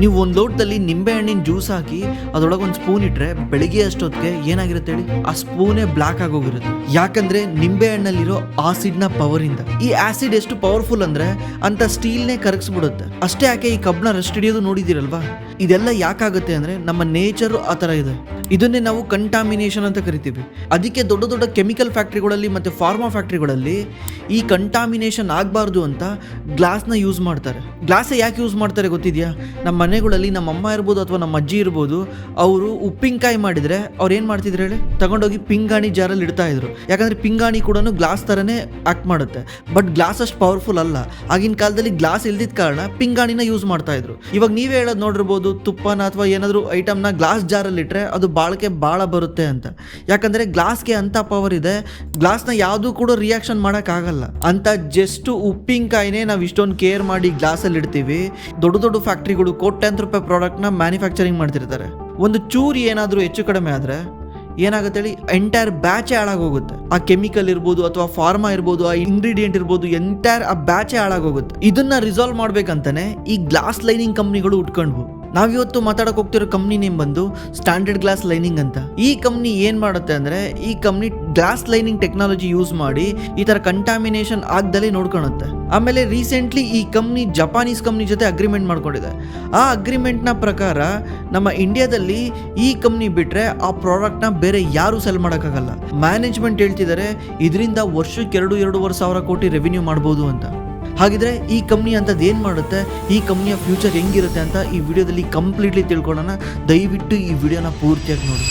ನೀವು ಒಂದು ಲೋಟದಲ್ಲಿ ನಿಂಬೆ ಹಣ್ಣಿನ ಜ್ಯೂಸ್ ಹಾಕಿ ಅದರೊಳಗೆ ಒಂದು ಸ್ಪೂನ್ ಇಟ್ಟರೆ ಬೆಳಿಗ್ಗೆ ಅಷ್ಟೊತ್ತಿಗೆ ಏನಾಗಿರುತ್ತೆ ಹೇಳಿ, ಆ ಸ್ಪೂನೇ ಬ್ಲಾಕ್ ಆಗೋಗಿರುತ್ತೆ. ಯಾಕಂದ್ರೆ ನಿಂಬೆ ಹಣ್ಣಲ್ಲಿರೋ ಆಸಿಡ್ನ ಪವರ್ ಇಂದ. ಈ ಆಸಿಡ್ ಎಷ್ಟು ಪವರ್ಫುಲ್ ಅಂದ್ರೆ ಅಂತ ಸ್ಟೀಲ್ನೇ ಕರಗಿಸ್ಬಿಡುತ್ತೆ. ಅಷ್ಟೇ ಯಾಕೆ ಈ ಕಬ್ನ ರಸ್ಟ್ ಹಿಡಿಯೋದು ನೋಡಿದಿರಲ್ವಾ. ಇದೆಲ್ಲ ಯಾಕಾಗುತ್ತೆ ಅಂದ್ರೆ ನಮ್ಮ ನೇಚರ್ ಆ ಥರ ಇದೆ. ಇದನ್ನೇ ನಾವು ಕಂಟಾಮಿನೇಷನ್ ಅಂತ ಕರಿತೀವಿ. ಅದಕ್ಕೆ ದೊಡ್ಡ ದೊಡ್ಡ ಕೆಮಿಕಲ್ ಫ್ಯಾಕ್ಟ್ರಿಗಳಲ್ಲಿ ಮತ್ತು ಫಾರ್ಮಾ ಫ್ಯಾಕ್ಟ್ರಿಗಳಲ್ಲಿ ಈ ಕಂಟಾಮಿನೇಷನ್ ಆಗಬಾರ್ದು ಅಂತ ಗ್ಲಾಸ್ನ ಯೂಸ್ ಮಾಡ್ತಾರೆ. ಗ್ಲಾಸ್ ಯಾಕೆ ಯೂಸ್ ಮಾಡ್ತಾರೆ ಗೊತ್ತಿದೆಯಾ? ನಮ್ಮ ಮನೆಗಳಲ್ಲಿ ನಮ್ಮ ಅಮ್ಮ ಇರ್ಬೋದು ಅಥವಾ ನಮ್ಮ ಅಜ್ಜಿ ಇರ್ಬೋದು, ಅವರು ಉಪ್ಪಿನಕಾಯಿ ಮಾಡಿದರೆ ಅವ್ರು ಏನು ಮಾಡ್ತಿದ್ರು ಹೇಳಿ, ತಗೊಂಡೋಗಿ ಪಿಂಗಾಣಿ ಜಾರಲ್ಲಿ ಇಡ್ತಾ ಇದ್ರು. ಯಾಕಂದರೆ ಪಿಂಗಾಣಿ ಕೂಡ ಗ್ಲಾಸ್ ಥರನೇ ಆಕ್ಟ್ ಮಾಡುತ್ತೆ. ಬಟ್ ಗ್ಲಾಸ್ ಅಷ್ಟು ಪವರ್ಫುಲ್ ಅಲ್ಲ. ಆಗಿನ ಕಾಲದಲ್ಲಿ ಗ್ಲಾಸ್ ಇಲ್ದಿದ್ದ ಕಾರಣ ಪಿಂಗಾಣಿನ ಯೂಸ್ ಮಾಡ್ತಾ ಇದ್ರು. ಇವಾಗ ನೀವೇ ಹೇಳೋದು ನೋಡಿರ್ಬೋದು, ತುಪ್ಪನ ಅಥವಾ ಏನಾದರೂ ಐಟಮ್ನ ಗ್ಲಾಸ್ ಜಾರಲ್ಲಿ ಇಟ್ಟರೆ ಅದು ಬಾಳಿಕೆ ಭಾಳ ಬರುತ್ತೆ ಅಂತ. ಯಾಕಂದರೆ ಗ್ಲಾಸ್ಗೆ ಅಂಥ ಪವರ್ ಇದೆ. ಗ್ಲಾಸ್ನ ಯಾವುದೂ ಕೂಡ ರಿಯಾಕ್ಷನ್ ಮಾಡೋಕ್ಕಾಗಲ್ಲ ಅಂತ. ಜಸ್ಟ್ ಉಪ್ಪಿನಕಾಯಿನೇ ನಾವು ಇಷ್ಟೊಂದು ಕೇರ್ ಮಾಡಿ ಗ್ಲಾಸಲ್ಲಿ ಇಡ್ತೀವಿ. ದೊಡ್ಡ ದೊಡ್ಡ ಫ್ಯಾಕ್ಟ್ರಿಗಳು ಕೋಟ್ಯಾಂತರ ರೂಪಾಯಿ ಪ್ರಾಡಕ್ಟ್ನ ಮ್ಯಾನುಫ್ಯಾಕ್ಚರಿಂಗ್ ಮಾಡ್ತಿರ್ತಾರೆ. ಒಂದು ಚೂರಿ ಏನಾದರೂ ಹೆಚ್ಚು ಕಡಿಮೆ ಆದರೆ ಏನಾಗುತ್ತೆ ಹೇಳಿ, ಎಂಟೈರ್ ಬ್ಯಾಚೇ ಹಾಳಾಗೋಗುತ್ತೆ. ಆ ಕೆಮಿಕಲ್ ಇರ್ಬೋದು ಅಥವಾ ಫಾರ್ಮಾ ಇರ್ಬೋದು, ಆ ಇಂಗ್ರೀಡಿಯೆಂಟ್ ಇರ್ಬೋದು, ಎಂಟೈರ್ ಆ ಬ್ಯಾಚೇ ಹಾಳಾಗೋಗುತ್ತೆ. ಇದನ್ನ ರಿಸಾಲ್ವ್ ಮಾಡ್ಬೇಕಂತಾನೆ ಈ ಗ್ಲಾಸ್ ಲೈನಿಂಗ್ ಕಂಪ್ನಿಗಳು ಉಟ್ಕೊಂಡ್ವು. ನಾವಿವತ್ತು ಮಾತಾಡಕ್ ಹೋಗ್ತಿರೋ ಕಂಪ್ನಿ ನೇಮ್ ಬಂದು ಸ್ಟ್ಯಾಂಡರ್ಡ್ ಗ್ಲಾಸ್ ಲೈನಿಂಗ್ ಅಂತ. ಈ ಕಂಪ್ನಿ ಏನ್ ಮಾಡುತ್ತೆ ಅಂದ್ರೆ, ಈ company glass lining technology use ಮಾಡಿ ಈ ತರ ಕಂಟಾಮಿನೇಷನ್ ಆಗ್ದಲೇ ನೋಡ್ಕೊಳುತ್ತೆ. ಆಮೇಲೆ ರೀಸೆಂಟ್ಲಿ ಈ ಕಂಪ್ನಿ ಜಪಾನೀಸ್ ಕಂಪ್ನಿ ಜೊತೆ ಅಗ್ರಿಮೆಂಟ್ ಮಾಡ್ಕೊಂಡಿದೆ. ಆ ಅಗ್ರಿಮೆಂಟ್ನ ಪ್ರಕಾರ ನಮ್ಮ ಇಂಡಿಯಾದಲ್ಲಿ ಈ ಕಂಪ್ನಿ ಬಿಟ್ರೆ ಆ ಪ್ರಾಡಕ್ಟ್ನ ಬೇರೆ ಯಾರು ಸೆಲ್ ಮಾಡೋಕ್ಕಾಗಲ್ಲ. ಮ್ಯಾನೇಜ್ಮೆಂಟ್ ಹೇಳ್ತಿದ್ದಾರೆ ಇದರಿಂದ ವರ್ಷಕ್ಕೆ 2-2.5 ಸಾವಿರ ಕೋಟಿ ರೆವಿನ್ಯೂ ಮಾಡ್ಬೋದು ಅಂತ. ಹಾಗಿದ್ರೆ ಈ ಕಂಪ್ನಿ ಅಂತದ್ದು ಏನು ಮಾಡುತ್ತೆ, ಈ ಕಂಪ್ನಿಯ ಫ್ಯೂಚರ್ ಹೆಂಗಿರುತ್ತೆ ಅಂತ ಈ ವಿಡಿಯೋದಲ್ಲಿ ಕಂಪ್ಲೀಟ್ಲಿ ತಿಳ್ಕೊಳ್ಳೋಣ. ದಯವಿಟ್ಟು ಈ ವಿಡಿಯೋನ ಪೂರ್ತಿಯಾಗಿ ನೋಡಿ.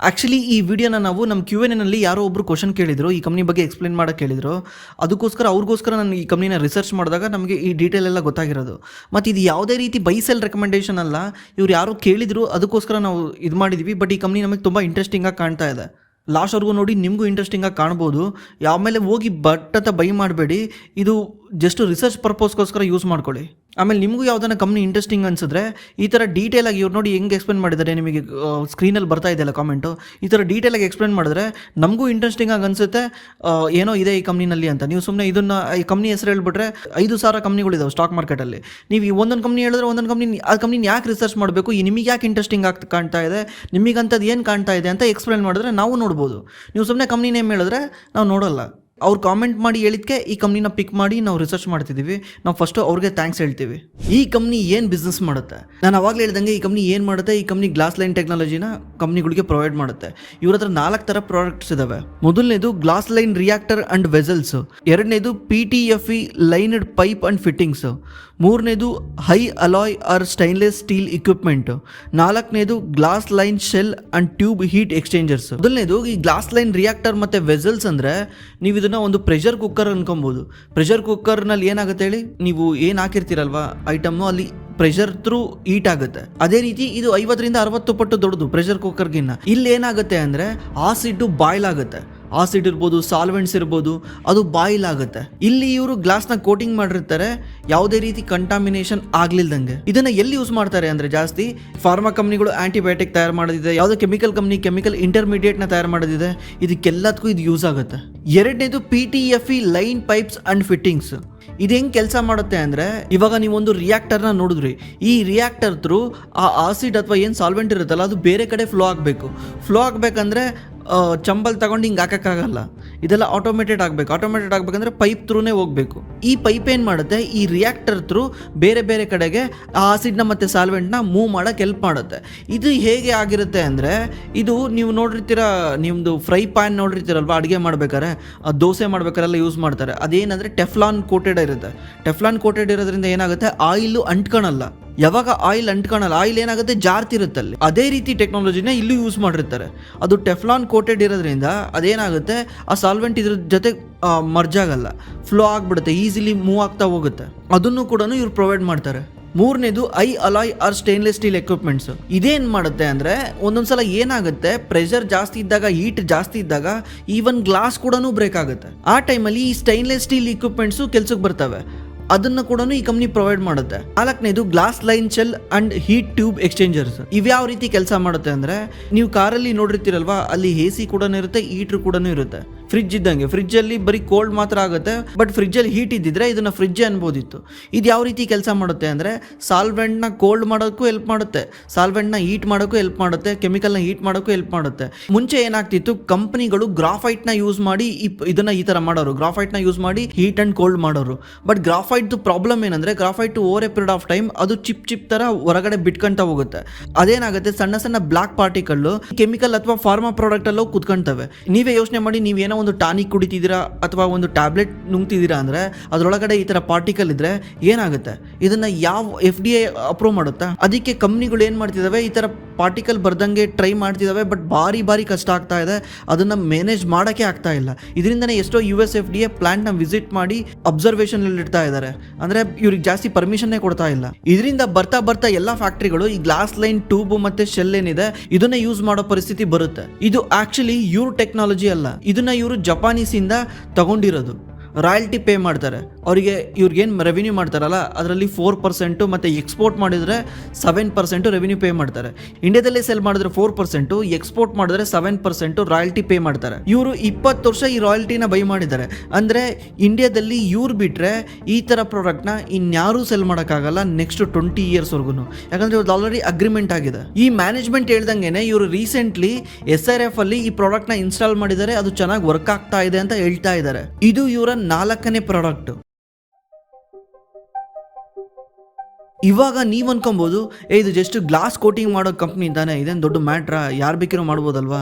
ಆ್ಯಕ್ಚುಲಿ ಈ ವಿಡಿಯೋನ ನಾವು ನಮ್ಮ Q&Aನಲ್ಲಿ ಯಾರೋ ಒಬ್ಬರು ಕ್ವಶನ್ ಕೇಳಿದ್ರು, ಈ ಕಂಪ್ನಿ ಬಗ್ಗೆ ಎಕ್ಸ್ಪ್ಲೇನ್ ಮಾಡೋಕ್ಕೆ ಕೇಳಿದ್ರು. ಅವ್ರಿಗೋಸ್ಕರ ನಾನು ಈ ಕಂಪ್ನಿನ ರಿಸರ್ಚ್ ಮಾಡಿದಾಗ ನಮಗೆ ಈ ಡೀಟೇಲ್ ಎಲ್ಲ ಗೊತ್ತಾಗಿರೋದು. ಮತ್ತು ಇದು ಯಾವುದೇ ರೀತಿ ಬೈ ಸೆಲ್ ರೆಕಮೆಂಡೇಷನ್ ಅಲ್ಲ. ಇವ್ರು ಯಾರೋ ಕೇಳಿದ್ರು, ಅದಕ್ಕೋಸ್ಕರ ನಾವು ಇದು ಮಾಡಿದ್ದೀವಿ. ಬಟ್ ಈ ಕಂಪ್ನಿ ನಮಗೆ ತುಂಬ ಇಂಟ್ರೆಸ್ಟಿಂಗಾಗಿ ಕಾಣ್ತಾ ಇದೆ. ಲಾಸ್ಟ್ವರೆಗೂ ನೋಡಿ, ನಿಮಗೂ ಇಂಟ್ರೆಸ್ಟಿಂಗಾಗಿ ಕಾಣ್ಬೋದು. ಆಮೇಲೆ ಹೋಗಿ ಬಟ್ಟತ್ತ ಬೈ ಮಾಡಬೇಡಿ. ಇದು ಜಸ್ಟ್ ರಿಸರ್ಚ್ ಪರ್ಪಸ್ಗೋಸ್ಕರ ಯೂಸ್ ಮಾಡ್ಕೊಳ್ಳಿ. ಆಮೇಲೆ ನಿಮಗೂ ಯಾವುದನ್ನ ಕಂಪ್ನಿ ಇಂಟ್ರೆಸ್ಟಿಂಗ್ ಅನಿಸಿದ್ರೆ ಈ ಥರ ಡೀಟೇಲಾಗಿ ಇವ್ರು ನೋಡಿ ಹೆಂಗೆ ಎಕ್ಸ್ಪ್ಲೇನ್ ಮಾಡಿದ್ದಾರೆ, ನಿಮಗೆ ಸ್ಕ್ರೀನಲ್ಲಿ ಬರ್ತಾ ಇದೆಯಲ್ಲ ಕಾಮೆಂಟು, ಈ ಥರ ಡೀಟೇಲಾಗಿ ಎಕ್ಸ್ಪ್ಲೇನ್ ಮಾಡಿದ್ರೆ ನಮಗೂ ಇಂಟ್ರೆಸ್ಟಿಂಗಾಗಿ ಅನಿಸುತ್ತೆ, ಏನೋ ಇದೆ ಈ ಕಂಪ್ನಿನಲ್ಲಿ ಅಂತ. ನೀವು ಸುಮ್ಮನೆ ಇದನ್ನು ಈ ಕಂಪ್ನಿ ಹೆಸರು ಹೇಳ್ಬಿಟ್ರೆ 5,000 ಕಂಪ್ನಿಗಳಿದಾವೆ ಸ್ಟಾಕ್ ಮಾರ್ಕೆಟಲ್ಲಿ. ನೀವು ಈ ಒಂದೊಂದು ಕಂಪ್ನಿ ಹೇಳಿದ್ರೆ ಒಂದೊಂದು ಕಂಪ್ನಿ, ಆ ಕಂಪ್ನಿನ ಯಾಕೆ ರಿಸರ್ಚ್ ಮಾಡಬೇಕು, ಈ ನಿಮಗೆ ಯಾಕೆ ಇಂಟ್ರೆಸ್ಟಿಂಗ್ ಆಗ್ತಾ ಕಾಣ್ತಾ ಇದೆ, ನಿಮಗಂಥದ್ದು ಏನು ಕಾಣ್ತಾ ಇದೆ ಅಂತ ಎಕ್ಸ್ಪ್ಲೇನ್ ಮಾಡಿದ್ರೆ ನಾವು ನೋಡ್ಬೋದು. ನೀವು ಸುಮ್ಮನೆ ಕಂಪ್ನಿ ನೇಮ್ ಹೇಳಿದ್ರೆ ನಾವು ನೋಡೋಲ್ಲ. ಅವ್ರು ಕಾಮೆಂಟ್ ಮಾಡಿ ಹೇಳಿದ್ಕೆ ಈ ಕಂಪ್ನಿನ ಪಿಕ್ ಮಾಡಿ ನಾವು ರಿಸರ್ಚ್ ಮಾಡ್ತಿದ್ದೀವಿ. ನಾವು ಫಸ್ಟು ಅವ್ರಿಗೆ ಥ್ಯಾಂಕ್ಸ್ ಹೇಳ್ತೀವಿ. ಈ ಕಂಪ್ನಿ ಏನು ಬಿಸ್ನೆಸ್ ಮಾಡುತ್ತೆ, ನಾನು ಅವಾಗಲೇ ಹೇಳ್ದಂಗೆ ಈ ಕಂಪ್ನಿ ಏನು ಮಾಡುತ್ತೆ, ಈ ಕಂಪ್ನಿ ಗ್ಲಾಸ್ ಲೈನ್ ಟೆಕ್ನಾಲಜಿನ ಕಂಪ್ನಿಗಳಿಗೆ ಪ್ರೊವೈಡ್ ಮಾಡುತ್ತೆ. ಇವ್ರ ಹತ್ರ 4 ಥರ ಪ್ರಾಡಕ್ಟ್ಸ್ ಇದಾವೆ. ಮೊದಲನೇದು glass line reactor and vessels, ಎರಡನೇದು PTFE lined pipe and fittings, ಮೂರನೇದು high alloy or stainless steel equipment, ನಾಲ್ಕನೇದು glass line shell and tube heat exchangers. ಮೊದಲನೇದು ಈ ಗ್ಲಾಸ್ ಲೈನ್ ರಿಯಾಕ್ಟರ್ ಮತ್ತು ವೆಸಲ್ಸ್ ಅಂದರೆ ನೀವು ಇದನ್ನು ಒಂದು ಪ್ರೆಷರ್ ಕುಕ್ಕರ್ ಅನ್ಕೊಬೋದು. ಪ್ರೆಷರ್ ಕುಕ್ಕರ್ನಲ್ಲಿ ಏನಾಗುತ್ತೆ ಹೇಳಿ, ನೀವು ಏನು ಹಾಕಿರ್ತೀರಲ್ವಾ ಐಟಮ್ನು, ಅಲ್ಲಿ ಪ್ರೆಷರ್ ಥ್ರೂ ಹೀಟ್ ಆಗುತ್ತೆ. ಅದೇ ರೀತಿ ಇದು 50ರಿಂದ 60 ಪಟ್ಟು ದೊಡ್ಡದು ಪ್ರೆಷರ್ ಕುಕ್ಕರ್ಗಿನ್ನ. ಇಲ್ಲಿ ಏನಾಗುತ್ತೆ ಅಂದರೆ ಆಸಿಡ್ ಬಾಯ್ಲ್ ಆಗುತ್ತೆ. ಆಸಿಡ್ ಇರ್ಬೋದು, ಸಾಲ್ವೆಂಟ್ಸ್ ಇರ್ಬೋದು, ಅದು ಬಾಯ್ಲ್ ಆಗುತ್ತೆ. ಇಲ್ಲಿ ಇವರು ಗ್ಲಾಸ್ನ ಕೋಟಿಂಗ್ ಮಾಡಿರ್ತಾರೆ, ಯಾವುದೇ ರೀತಿ ಕಂಟಾಮಿನೇಷನ್ ಆಗ್ಲಿಲ್ದಂಗೆ. ಇದನ್ನ ಎಲ್ಲಿ ಯೂಸ್ ಮಾಡ್ತಾರೆ ಅಂದ್ರೆ, ಜಾಸ್ತಿ ಫಾರ್ಮಾ ಕಂಪ್ನಿಗಳು ಆಂಟಿಬಯೋಟಿಕ್ ತಯಾರು ಮಾಡೋದಿದೆ, ಯಾವುದೋ ಕೆಮಿಕಲ್ ಕಂಪ್ನಿ ಕೆಮಿಕಲ್ ಇಂಟರ್ಮೀಡಿಯೇಟ್ನ ತಯಾರು ಮಾಡೋದಿದೆ, ಇದಕ್ಕೆಲ್ಲದಕ್ಕೂ ಇದು ಯೂಸ್ ಆಗುತ್ತೆ. ಎರಡನೇದು PTFE line pipes and fittings. ಇದು ಹೆಂಗೆ ಕೆಲಸ ಮಾಡುತ್ತೆ ಅಂದರೆ, ಇವಾಗ ನೀವೊಂದು ರಿಯಾಕ್ಟರ್ನ ನೋಡಿದ್ರಿ, ಈ ರಿಯಾಕ್ಟರ್ ಥ್ರೂ ಆ ಆಸಿಡ್ ಅಥವಾ ಏನು ಸಾಲ್ವೆಂಟ್ ಇರುತ್ತಲ್ಲ ಅದು ಬೇರೆ ಕಡೆ ಫ್ಲೋ ಆಗಬೇಕು. ಫ್ಲೋ ಆಗಬೇಕಂದ್ರೆ ಚಂಬಲ್ ತಗೊಂಡು ಹಿಂಗೆ ಹಾಕೋಕ್ಕಾಗಲ್ಲ. ಇದೆಲ್ಲ ಆಟೋಮೇಟೆಡ್ ಆಗಬೇಕು. ಆಟೋಮೇಟೆಡ್ ಆಗಬೇಕಂದ್ರೆ ಪೈಪ್ ಥ್ರೂನೇ ಹೋಗಬೇಕು. ಈ ಪೈಪ್ ಏನು ಮಾಡುತ್ತೆ, ಈ ರಿಯಾಕ್ಟರ್ ಥ್ರೂ ಬೇರೆ ಬೇರೆ ಕಡೆಗೆ ಆ ಆಸಿಡ್ನ ಮತ್ತು ಸಾಲ್ವೆಂಟ್ನ ಮೂವ್ ಮಾಡೋಕ್ಕೆ ಹೆಲ್ಪ್ ಮಾಡುತ್ತೆ. ಇದು ಹೇಗೆ ಆಗಿರುತ್ತೆ ಅಂದರೆ, ಇದು ನೀವು ನೋಡಿರ್ತೀರ, ನಿಮ್ಮದು ಫ್ರೈ ಪ್ಯಾನ್ ನೋಡಿರ್ತೀರಲ್ವ, ಅಡುಗೆ ಮಾಡ್ಬೇಕಾರೆ, ದೋಸೆ ಮಾಡ್ಬೇಕಾರೆಲ್ಲ ಯೂಸ್ ಮಾಡ್ತಾರೆ. ಅದೇನಂದರೆ ಟೆಫ್ಲಾನ್ ಕೋಟೆಡ್ ಇರುತ್ತೆ. ಟೆಫ್ಲಾನ್ ಕೋಟೆಡ್ ಇರೋದ್ರಿಂದ ಏನಾಗುತ್ತೆ, ಆಯಿಲು ಅಂಟ್ಕೊಳಲ್ಲ. ಯಾವಾಗ ಆಯಿಲ್ ಅಂಟ್ಕೊಳಲ್ಲ, ಆಯಿಲ್ ಏನಾಗುತ್ತೆ, ಜಾರ್ತಿರುತ್ತಲ್ಲಿ. ಅದೇ ರೀತಿ ಟೆಕ್ನಾಲಜಿನ ಇಲ್ಲೂ ಯೂಸ್ ಮಾಡಿರ್ತಾರೆ. ಅದು ಟೆಫ್ಲಾನ್ ಕೋಟೆಡ್ ಇರೋದ್ರಿಂದ ಅದೇನಾಗುತ್ತೆ, ಆ ಸಾಲ್ವೆಂಟ್ ಇದ್ರ ಜೊತೆ ಮರ್ಜ್ ಆಗಲ್ಲ, ಫ್ಲೋ ಆಗಿಬಿಡುತ್ತೆ, ಈಸಿಲಿ ಮೂವ್ ಆಗ್ತಾ ಹೋಗುತ್ತೆ. ಅದನ್ನು ಕೂಡ ಇವ್ರು ಪ್ರೊವೈಡ್ ಮಾಡ್ತಾರೆ. ಮೂರನೇದು ಐ alloy or stainless steel equipments. ಇದೇನು ಮಾಡುತ್ತೆ ಅಂದರೆ, ಒಂದೊಂದ್ಸಲ ಏನಾಗುತ್ತೆ, ಪ್ರೆಷರ್ ಜಾಸ್ತಿ ಇದ್ದಾಗ, ಹೀಟ್ ಜಾಸ್ತಿ ಇದ್ದಾಗ ಈವನ್ ಗ್ಲಾಸ್ ಕೂಡ ಬ್ರೇಕ್ ಆಗುತ್ತೆ. ಆ ಟೈಮಲ್ಲಿ ಈ ಸ್ಟೈನ್ಲೆಸ್ ಸ್ಟೀಲ್ ಇಕ್ವಿಪ್ಮೆಂಟ್ಸು ಕೆಲ್ಸಕ್ಕೆ ಬರ್ತವೆ. ಅದನ್ನು ಕೂಡ ಈ ಕಂಪ್ನಿ ಪ್ರೊವೈಡ್ ಮಾಡುತ್ತೆ. ನಾಲ್ಕನೇದು glass line shell and heat tube exchangers. ಇವ್ಯಾವ ರೀತಿ ಕೆಲಸ ಮಾಡುತ್ತೆ ಅಂದ್ರೆ, ನೀವು ಕಾರಲ್ಲಿ ನೋಡಿರ್ತೀರಲ್ವಾ, ಅಲ್ಲಿ AC ಕೂಡ ಇರುತ್ತೆ, ಹೀಟ್ರ್ ಕೂಡ ಇರುತ್ತೆ. ಫ್ರಿಜ್ ಇದ್ದಂಗೆ, ಫ್ರಿಜ್ಜಲ್ಲಿ ಬರೀ ಕೋಲ್ಡ್ ಮಾತ್ರ ಆಗುತ್ತೆ, ಬಟ್ ಫ್ರಿಜ್ಜಲ್ಲಿ ಹೀಟ್ ಇದ್ದಿದ್ರೆ ಇದನ್ನು ಫ್ರಿಜ್ಜೇ ಅನ್ಬೋದಿತ್ತು. ಇದು ಯಾವ ರೀತಿ ಕೆಲಸ ಮಾಡುತ್ತೆ ಅಂದರೆ ಸಾಲ್ವೆಂಟ್ನ ಕೋಲ್ಡ್ ಮಾಡೋಕ್ಕೂ ಹೆಲ್ಪ್ ಮಾಡುತ್ತೆ, ಸಾಲ್ವೆಂಟ್ನ ಹೀಟ್ ಮಾಡೋಕ್ಕೂ ಹೆಲ್ಪ್ ಮಾಡುತ್ತೆ, ಕೆಮಿಕಲ್ನ ಹೀಟ್ ಮಾಡೋಕ್ಕೂ ಹೆಲ್ಪ್ ಮಾಡುತ್ತೆ. ಮುಂಚೆ ಏನಾಗ್ತಿತ್ತು, ಕಂಪ್ನಿಗಳು ಗ್ರಾಫೈಟ್ನ ಯೂಸ್ ಮಾಡಿ ಇದನ್ನು ಈ ಥರ ಮಾಡೋರು, ಗ್ರಾಫೈಟ್ನ ಯೂಸ್ ಮಾಡಿ ಹೀಟ್ ಆ್ಯಂಡ್ ಕೋಲ್ಡ್ ಮಾಡೋರು. ಬಟ್ ಗ್ರಾಫೈಟ್ದು ಪ್ರಾಬ್ಲಮ್ ಏನಂದರೆ graphite over A period of time ಅದು ಚಿಪ್ ಥರ ಹೊರಗಡೆ ಬಿಟ್ಕೊಂತ ಹೋಗುತ್ತೆ. ಅದೇನಾಗುತ್ತೆ, ಸಣ್ಣ ಸಣ್ಣ ಬ್ಲಾಕ್ ಪಾರ್ಟಿಕಲ್ಲು ಕೆಮಿಕಲ್ ಅಥವಾ ಫಾರ್ಮಾ ಪ್ರಾಡಕ್ಟ್ ಅಲ್ಲೂ ಕುತ್ಕೊಂತವೆ. ನೀವೇ ಯೋಚನೆ ಮಾಡಿ, ನೀವೇನೋ ಒಂದು ಟಾನಿಕ್ ಕುಡಿತಿದ್ದೀರಾ ಅಥವಾ ಒಂದು ಟ್ಯಾಬ್ಲೆಟ್ ನುಂಗ್ತಿದ್ದೀರಾ ಅಂದರೆ ಅದರೊಳಗಡೆ ಈ ಥರ ಪಾರ್ಟಿಕಲ್ ಇದ್ದರೆ ಏನಾಗುತ್ತೆ? ಇದನ್ನು ಯಾವ FDA ಅಪ್ರೂವ್ ಮಾಡುತ್ತಾ? ಅದಕ್ಕೆ ಕಂಪ್ನಿಗಳು ಏನು ಮಾಡ್ತಿದ್ದಾವೆ, ಈ ಥರ ಪಾರ್ಟಿಕಲ್ ಬರ್ದಂಗೆ ಟ್ರೈ ಮಾಡ್ತಿದ್ದಾವೆ. ಬಟ್ ಭಾರಿ ಕಷ್ಟ ಆಗ್ತಾ ಇದೆ, ಅದನ್ನು ಮ್ಯಾನೇಜ್ ಮಾಡೋಕ್ಕೆ ಆಗ್ತಾ ಇಲ್ಲ. ಇದರಿಂದನೇ ಎಷ್ಟೋ US FDA ಪ್ಲಾಂಟ್ನ ವಿಸಿಟ್ ಮಾಡಿ ಅಬ್ಸರ್ವೇಷನ್ ಇಡ್ತಾ ಇದ್ದಾರೆ, ಅಂದರೆ ಇವ್ರಿಗೆ ಜಾಸ್ತಿ ಪರ್ಮಿಷನ್ನೇ ಕೊಡ್ತಾ ಇಲ್ಲ. ಇದರಿಂದ ಬರ್ತಾ ಎಲ್ಲ ಫ್ಯಾಕ್ಟ್ರಿಗಳು ಈ ಗ್ಲಾಸ್ ಲೈನ್ ಟ್ಯೂಬ್ ಮತ್ತೆ ಶೆಲ್ ಏನಿದೆ ಇದನ್ನೇ ಯೂಸ್ ಮಾಡೋ ಪರಿಸ್ಥಿತಿ ಬರುತ್ತೆ. ಇದು ಆಕ್ಚುಲಿ ಇವ್ರ ಟೆಕ್ನಾಲಜಿ ಅಲ್ಲ, ಇದನ್ನ ಇವರು ಜಪಾನೀಸಿಂದ ತಗೊಂಡಿರೋದು. ರಾಯಲ್ಟಿ ಪೇ ಮಾಡ್ತಾರೆ ಅವರಿಗೆ, ಇವ್ರಿಗೇನು ರೆವಿನ್ಯೂ ಮಾಡ್ತಾರಲ್ಲ ಅದರಲ್ಲಿ 4% ಮತ್ತು ಎಕ್ಸ್ಪೋರ್ಟ್ ಮಾಡಿದರೆ 7% ರೆವಿನ್ಯೂ ಪೇ ಮಾಡ್ತಾರೆ. ಇಂಡಿಯಾದಲ್ಲೇ ಸೆಲ್ ಮಾಡಿದ್ರೆ 4%, ಎಕ್ಸ್ಪೋರ್ಟ್ ಮಾಡಿದ್ರೆ 7% ರಾಯಲ್ಟಿ ಪೇ ಮಾಡ್ತಾರೆ. ಇವರು 20 ವರ್ಷ ಈ ರಾಯಲ್ಟಿನ ಬೈ ಮಾಡಿದ್ದಾರೆ. ಅಂದರೆ ಇಂಡಿಯಾದಲ್ಲಿ ಇವ್ರು ಬಿಟ್ಟರೆ ಈ ಥರ ಪ್ರಾಡಕ್ಟ್ನ ಇನ್ಯಾರೂ ಸೆಲ್ ಮಾಡೋಕ್ಕಾಗಲ್ಲ ನೆಕ್ಸ್ಟ್ 20 ಇಯರ್ಸ್ವರೆಗೂ, ಯಾಕಂದರೆ ಇವ್ರದ್ದು ಆಲ್ರೆಡಿ ಅಗ್ರಿಮೆಂಟ್ ಆಗಿದೆ. ಈ ಮ್ಯಾನೇಜ್ಮೆಂಟ್ ಹೇಳ್ದಂಗೆ ಇವರು ರೀಸೆಂಟ್ಲಿ SRF ಅಲ್ಲಿ ಈ ಪ್ರಾಡಕ್ಟ್ನ ಇನ್ಸ್ಟಾಲ್ ಮಾಡಿದ್ದಾರೆ, ಅದು ಚೆನ್ನಾಗಿ ವರ್ಕ್ ಆಗ್ತಾ ಇದೆ ಅಂತ ಹೇಳ್ತಾ ಇದ್ದಾರೆ. ಇದು ಇವರ 4ನೇ ಪ್ರಾಡಕ್ಟ್. ಇವಾಗ ನೀವು ಅನ್ಕೊಬೋದು, ಇದು ಜಸ್ಟ್ ಗ್ಲಾಸ್ ಕೋಟಿಂಗ್ ಮಾಡೋ ಕಂಪ್ನಿ ತಾನೆ, ಇದೇನು ದೊಡ್ಡ ಮ್ಯಾಟ್ರಾ, ಯಾರು ಬೇಕಿರೋ ಮಾಡ್ಬೋದಲ್ವಾ,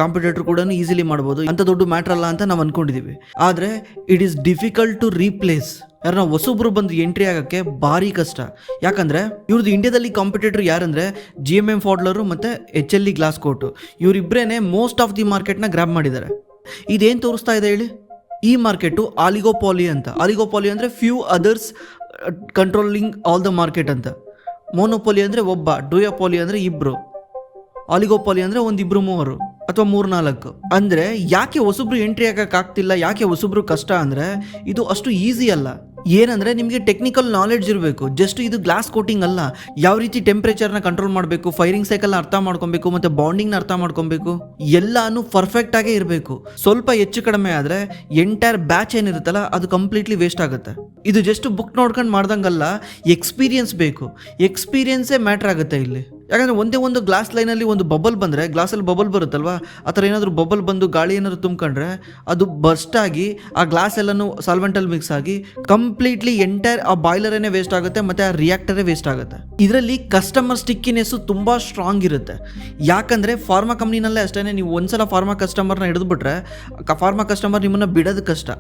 ಕಾಂಪಿಟೇಟರ್ ಕೂಡ ಈಸಿಲಿ ಮಾಡ್ಬೋದು, ಅಂತ ದೊಡ್ಡ ಮ್ಯಾಟ್ರ್ ಅಲ್ಲ ಅಂತ ನಾವು ಅಂದ್ಕೊಂಡಿದ್ದೀವಿ. ಆದರೆ it is difficult to replace. ಯಾರನ್ನ ಹೊಸೊಬ್ರು ಬಂದು ಎಂಟ್ರಿ ಆಗೋಕ್ಕೆ ಭಾರಿ ಕಷ್ಟ. ಯಾಕಂದರೆ ಇವ್ರದ್ದು ಇಂಡಿಯಾದಲ್ಲಿ ಕಾಂಪಿಟೇಟರ್ ಯಾರಂದರೆ GMM ಫಾಡ್ಲರು ಮತ್ತು HLE ಗ್ಲಾಸ್ ಕೋಟು. ಇವರಿಬ್ಬರೇ ಮೋಸ್ಟ್ ಆಫ್ ದಿ ಮಾರ್ಕೆಟ್ನ ಗ್ರ್ಯಾಬ್ ಮಾಡಿದ್ದಾರೆ. ಇದೇನು ತೋರಿಸ್ತಾ ಇದೆ ಹೇಳಿ? ಈ ಮಾರ್ಕೆಟು ಆಲಿಗೋಪಾಲಿ ಅಂತ. ಆಲಿಗೋಪಾಲಿ ಅಂದರೆ few others controlling all the market ಅಂತ. ಮೋನೋಪಾಲಿ ಅಂದರೆ ಒಬ್ಬ, ಡುಯೋಪಾಲಿ ಅಂದರೆ ಇಬ್ಬರು, ಆಲಿಗೋಪಾಲಿ ಅಂದರೆ 1-2-3 ಅಥವಾ 3-4. ಅಂದರೆ ಯಾಕೆ ಹೊಸಬ್ರು ಎಂಟ್ರಿ ಆಗೋಕ್ಕಾಗ್ತಿಲ್ಲ, ಯಾಕೆ ಹೊಸಬ್ರು ಕಷ್ಟ ಅಂದರೆ ಇದು ಅಷ್ಟು ಈಸಿ ಅಲ್ಲ. ಏನಂದರೆ ನಿಮಗೆ ಟೆಕ್ನಿಕಲ್ ನಾಲೆಡ್ಜ್ ಇರಬೇಕು. ಜಸ್ಟ್ ಇದು ಗ್ಲಾಸ್ ಕೋಟಿಂಗ್ ಅಲ್ಲ, ಯಾವ ರೀತಿ ಟೆಂಪ್ರೇಚರ್ನ ಕಂಟ್ರೋಲ್ ಮಾಡಬೇಕು, ಫೈರಿಂಗ್ ಸೈಕಲ್ನ ಅರ್ಥ ಮಾಡ್ಕೊಬೇಕು, ಮತ್ತು ಬಾಂಡಿಂಗ್ನ ಅರ್ಥ ಮಾಡ್ಕೊಬೇಕು, ಎಲ್ಲಾನು ಪರ್ಫೆಕ್ಟಾಗೇ ಇರಬೇಕು. ಸ್ವಲ್ಪ ಹೆಚ್ಚು ಕಡಿಮೆ ಆದರೆ ಎಂಟೈರ್ ಬ್ಯಾಚ್ ಏನಿರುತ್ತಲ್ಲ ಅದು ಕಂಪ್ಲೀಟ್ಲಿ ವೇಸ್ಟ್ ಆಗುತ್ತೆ. ಇದು ಜಸ್ಟ್ ಬುಕ್ ನೋಡ್ಕೊಂಡು ಮಾಡ್ದಂಗಲ್ಲ, ಎಕ್ಸ್ಪೀರಿಯನ್ಸ್ ಬೇಕು. ಎಕ್ಸ್ಪೀರಿಯನ್ಸೇ ಮ್ಯಾಟ್ರ್ ಆಗುತ್ತೆ ಇಲ್ಲಿ. ಯಾಕಂದರೆ ಒಂದೇ ಒಂದು ಗ್ಲಾಸ್ ಲೈನಲ್ಲಿ ಒಂದು ಬಬಲ್ ಬಂದರೆ, ಗ್ಲಾಸಲ್ಲಿ ಬಬಲ್ ಬರುತ್ತಲ್ವಾ, ಆ ಥರ ಏನಾದರೂ ಬಬಲ್ ಬಂದು ಗಾಳಿ ಏನಾದರೂ ತುಂಬ್ಕೊಂಡ್ರೆ ಅದು ಬರ್ಸ್ಟ್ ಆಗಿ ಆ ಗ್ಲಾಸ್ ಎಲ್ಲನೂ ಸಾಲ್ವೆಂಟಲ್ಲಿ ಮಿಕ್ಸ್ ಆಗಿ ಕಂಪ್ಲೀಟ್ಲಿ ಎಂಟೈರ್ ಆ ಬಾಯ್ಲರೇನೇ ವೇಸ್ಟ್ ಆಗುತ್ತೆ ಮತ್ತು ಆ ರಿಯಾಕ್ಟರೇ ವೇಸ್ಟ್ ಆಗುತ್ತೆ. ಇದರಲ್ಲಿ ಕಸ್ಟಮರ್ ಸ್ಟಿಕ್ಕಿನೆಸ್ಸು ತುಂಬ ಸ್ಟ್ರಾಂಗ್ ಇರುತ್ತೆ. ಯಾಕಂದರೆ ಫಾರ್ಮಾ ಕಂಪ್ನಿನಲ್ಲೇ ಅಷ್ಟೇ, ನೀವು ಒಂದ್ಸಲ ಫಾರ್ಮಾ ಕಸ್ಟಮರ್ನ ಹಿಡಿದ್ಬಿಟ್ರೆ ಫಾರ್ಮಾ ಕಸ್ಟಮರ್ ನಿಮ್ಮನ್ನು ಬಿಡೋದು ಕಷ್ಟ.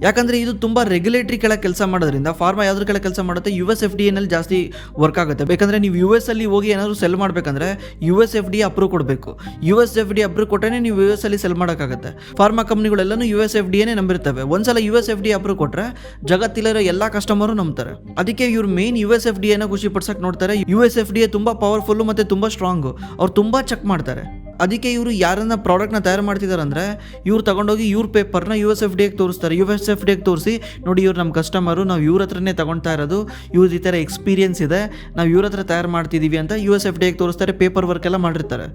ಯಾಕಂದರೆ ಇದು ತುಂಬ ರೆಗ್ಯುಲೇಟ್ರಿ ಕೆಳಗೆ ಕೆಲಸ ಮಾಡೋದ್ರಿಂದ ಫಾರ್ಮಾ ಯಾವ್ದ್ರ ಕೆಳಗೆ ಕೆಲಸ ಮಾಡುತ್ತೆ, US FDA ಜಾಸ್ತಿ ವರ್ಕ್ ಆಗುತ್ತೆ. ಬೇಕಂದರೆ ನೀವು US ಅಲ್ಲಿ ಹೋಗಿ ಏನಾದರೂ ಸೆಲ್ ಮಾಡಬೇಕಂದ್ರೆ US FDA ಅಪ್ರೂವ್ ಕೊಡಬೇಕು. US FDA ಅಪ್ರೂವ್ ಕೊಟ್ಟರೆ ನೀವು US ಅಲ್ಲಿ ಸೆಲ್ ಮಾಡೋಕ್ಕಾಗುತ್ತೆ. ಫಾರ್ಮಾ ಕಂಪ್ನಿಗಳೆಲ್ಲನೂ US FDA ನಂಬಿರ್ತವೆ. ಒಂದ್ಸಲ US FDA ಅಪ್ರೂವ್ ಕೊಟ್ಟರೆ ಜಗತ್ತಿಲಿರೋ ಎಲ್ಲ ಕಸ್ಟಮರು ನಂಬ್ತಾರೆ. ಅದಕ್ಕೆ ಇವ್ರು ಮೇನ್ US FDA ಖುಷಿ ಪಡ್ಸಕ್ಕೆ ನೋಡ್ತಾರೆ. US FDA ತುಂಬ ಪವರ್ಫುಲ್ಲು ಮತ್ತು ತುಂಬ ಸ್ಟ್ರಾಂಗು, ಅವ್ರು ತುಂಬ ಚೆಕ್ ಮಾಡ್ತಾರೆ. ಅದಕ್ಕೆ ಇವರು ಯಾರನ್ನ ಪ್ರಾಡಕ್ಟ್ನ ತಯಾರು ಮಾಡ್ತಿದ್ದಾರೆ ಅಂದರೆ ಇವ್ರು ತಗೊಂಡೋಗಿ ಇವ್ರ ಪೇಪರ್ನ US FDA ತೋರಿಸ್ತಾರೆ. US FDA ತೋರಿಸಿ, ನೋಡಿ ಇವ್ರು ನಮ್ಮ ಕಸ್ಟಮರು, ನಾವು ಇವ್ರ ಹತ್ರನೇ ತಗೊಳ್ತಾ ಇರೋದು, ಇವ್ರದ್ದು ಈ ಥರ ಎಕ್ಸ್ಪೀರಿಯನ್ಸ್ ಇದೆ, ನಾವು ಇವ್ರ ಹತ್ರ ತಯಾರು ಮಾಡ್ತಿದ್ದೀವಿ ಅಂತ US FDA ತೋರಿಸ್ತಾರೆ. ಪೇಪರ್ ವರ್ಕ್ ಎಲ್ಲ ಮಾಡಿರ್ತಾರೆ.